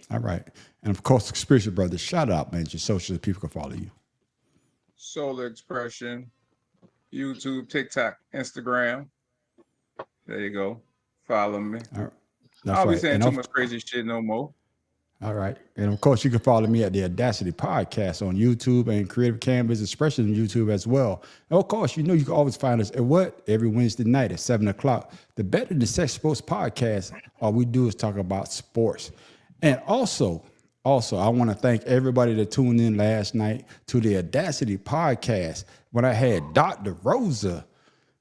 All right. And of course, Conspiracy Brothers, shout out, man. Your social so people can follow you. Solar Expression, YouTube, TikTok, Instagram. There you go. Follow me. All right. I'll be saying too much crazy shit no more. All right. And of course, you can follow me at the Audacity Podcast on YouTube and Creative Canvas Expression on YouTube as well. And of course, you can always find us at every Wednesday night at 7 o'clock. The Better Than Sex Sports Podcast, all we do is talk about sports. And also, I want to thank everybody that tuned in last night to the Audacity Podcast when I had Dr. Rosa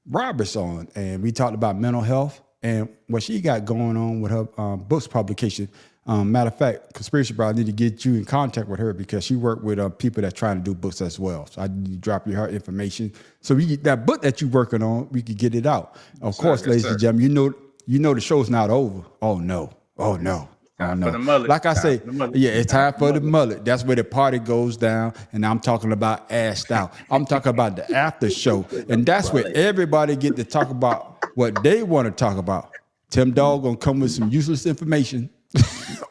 Roberts on, and we talked about mental health and what she got going on with her books publication. Matter of fact, Conspiracy Bro, I need to get you in contact with her because she worked with people that trying to do books as well. So I need to drop you her information. So we get that book that you're working on, we could get it out. Of course, ladies and gentlemen, you know the show's not over. Oh no. Oh no. Time for the mullet. Like I say, yeah, it's time for the mullet. That's where the party goes down. And I'm talking about assed out. I'm talking about the after show. And that's where everybody get to talk about what they want to talk about. Tim Dog gonna come with some useless information.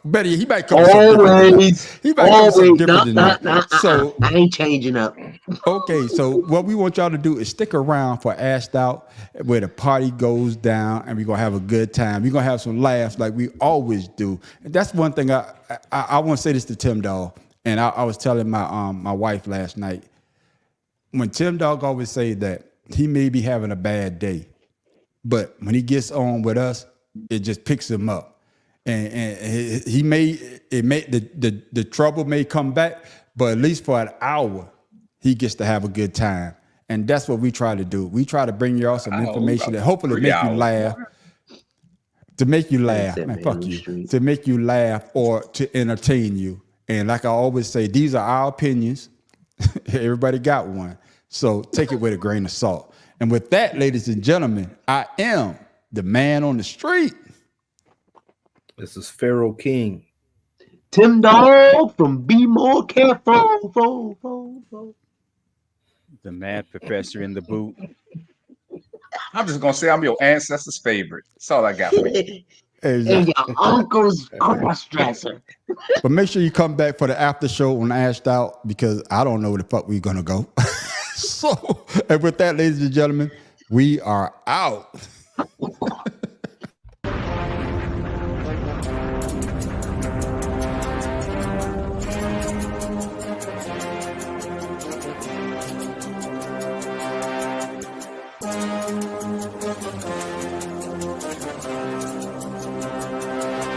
Betty, he might come with something different than that. So I ain't changing up. Okay, so what we want y'all to do is stick around for Assed Out, where the party goes down, and we're gonna have a good time. We're gonna have some laughs like we always do. And that's one thing I want to say this to Tim Dog, and I was telling my wife last night. When Tim Dog always say that he may be having a bad day, but when he gets on with us, it just picks him up. And the trouble may come back, but at least for an hour, he gets to have a good time. And that's what we try to do. We try to bring y'all some information that hopefully make you laugh. To make you laugh, man, fuck you. To make you laugh or to entertain you. And like I always say, these are our opinions. Everybody got one. So take it with a grain of salt. And with that, ladies and gentlemen, I am the man on the street. This is Pharaoh King. Tim Dog from Be More Careful. The mad professor in the boot. I'm just gonna say I'm your ancestor's favorite. That's all I got for you. And your uncle's cross-dresser. But make sure you come back for the after show on Ashed Out because I don't know where the fuck we're gonna go. So, and with that, ladies and gentlemen, we are out.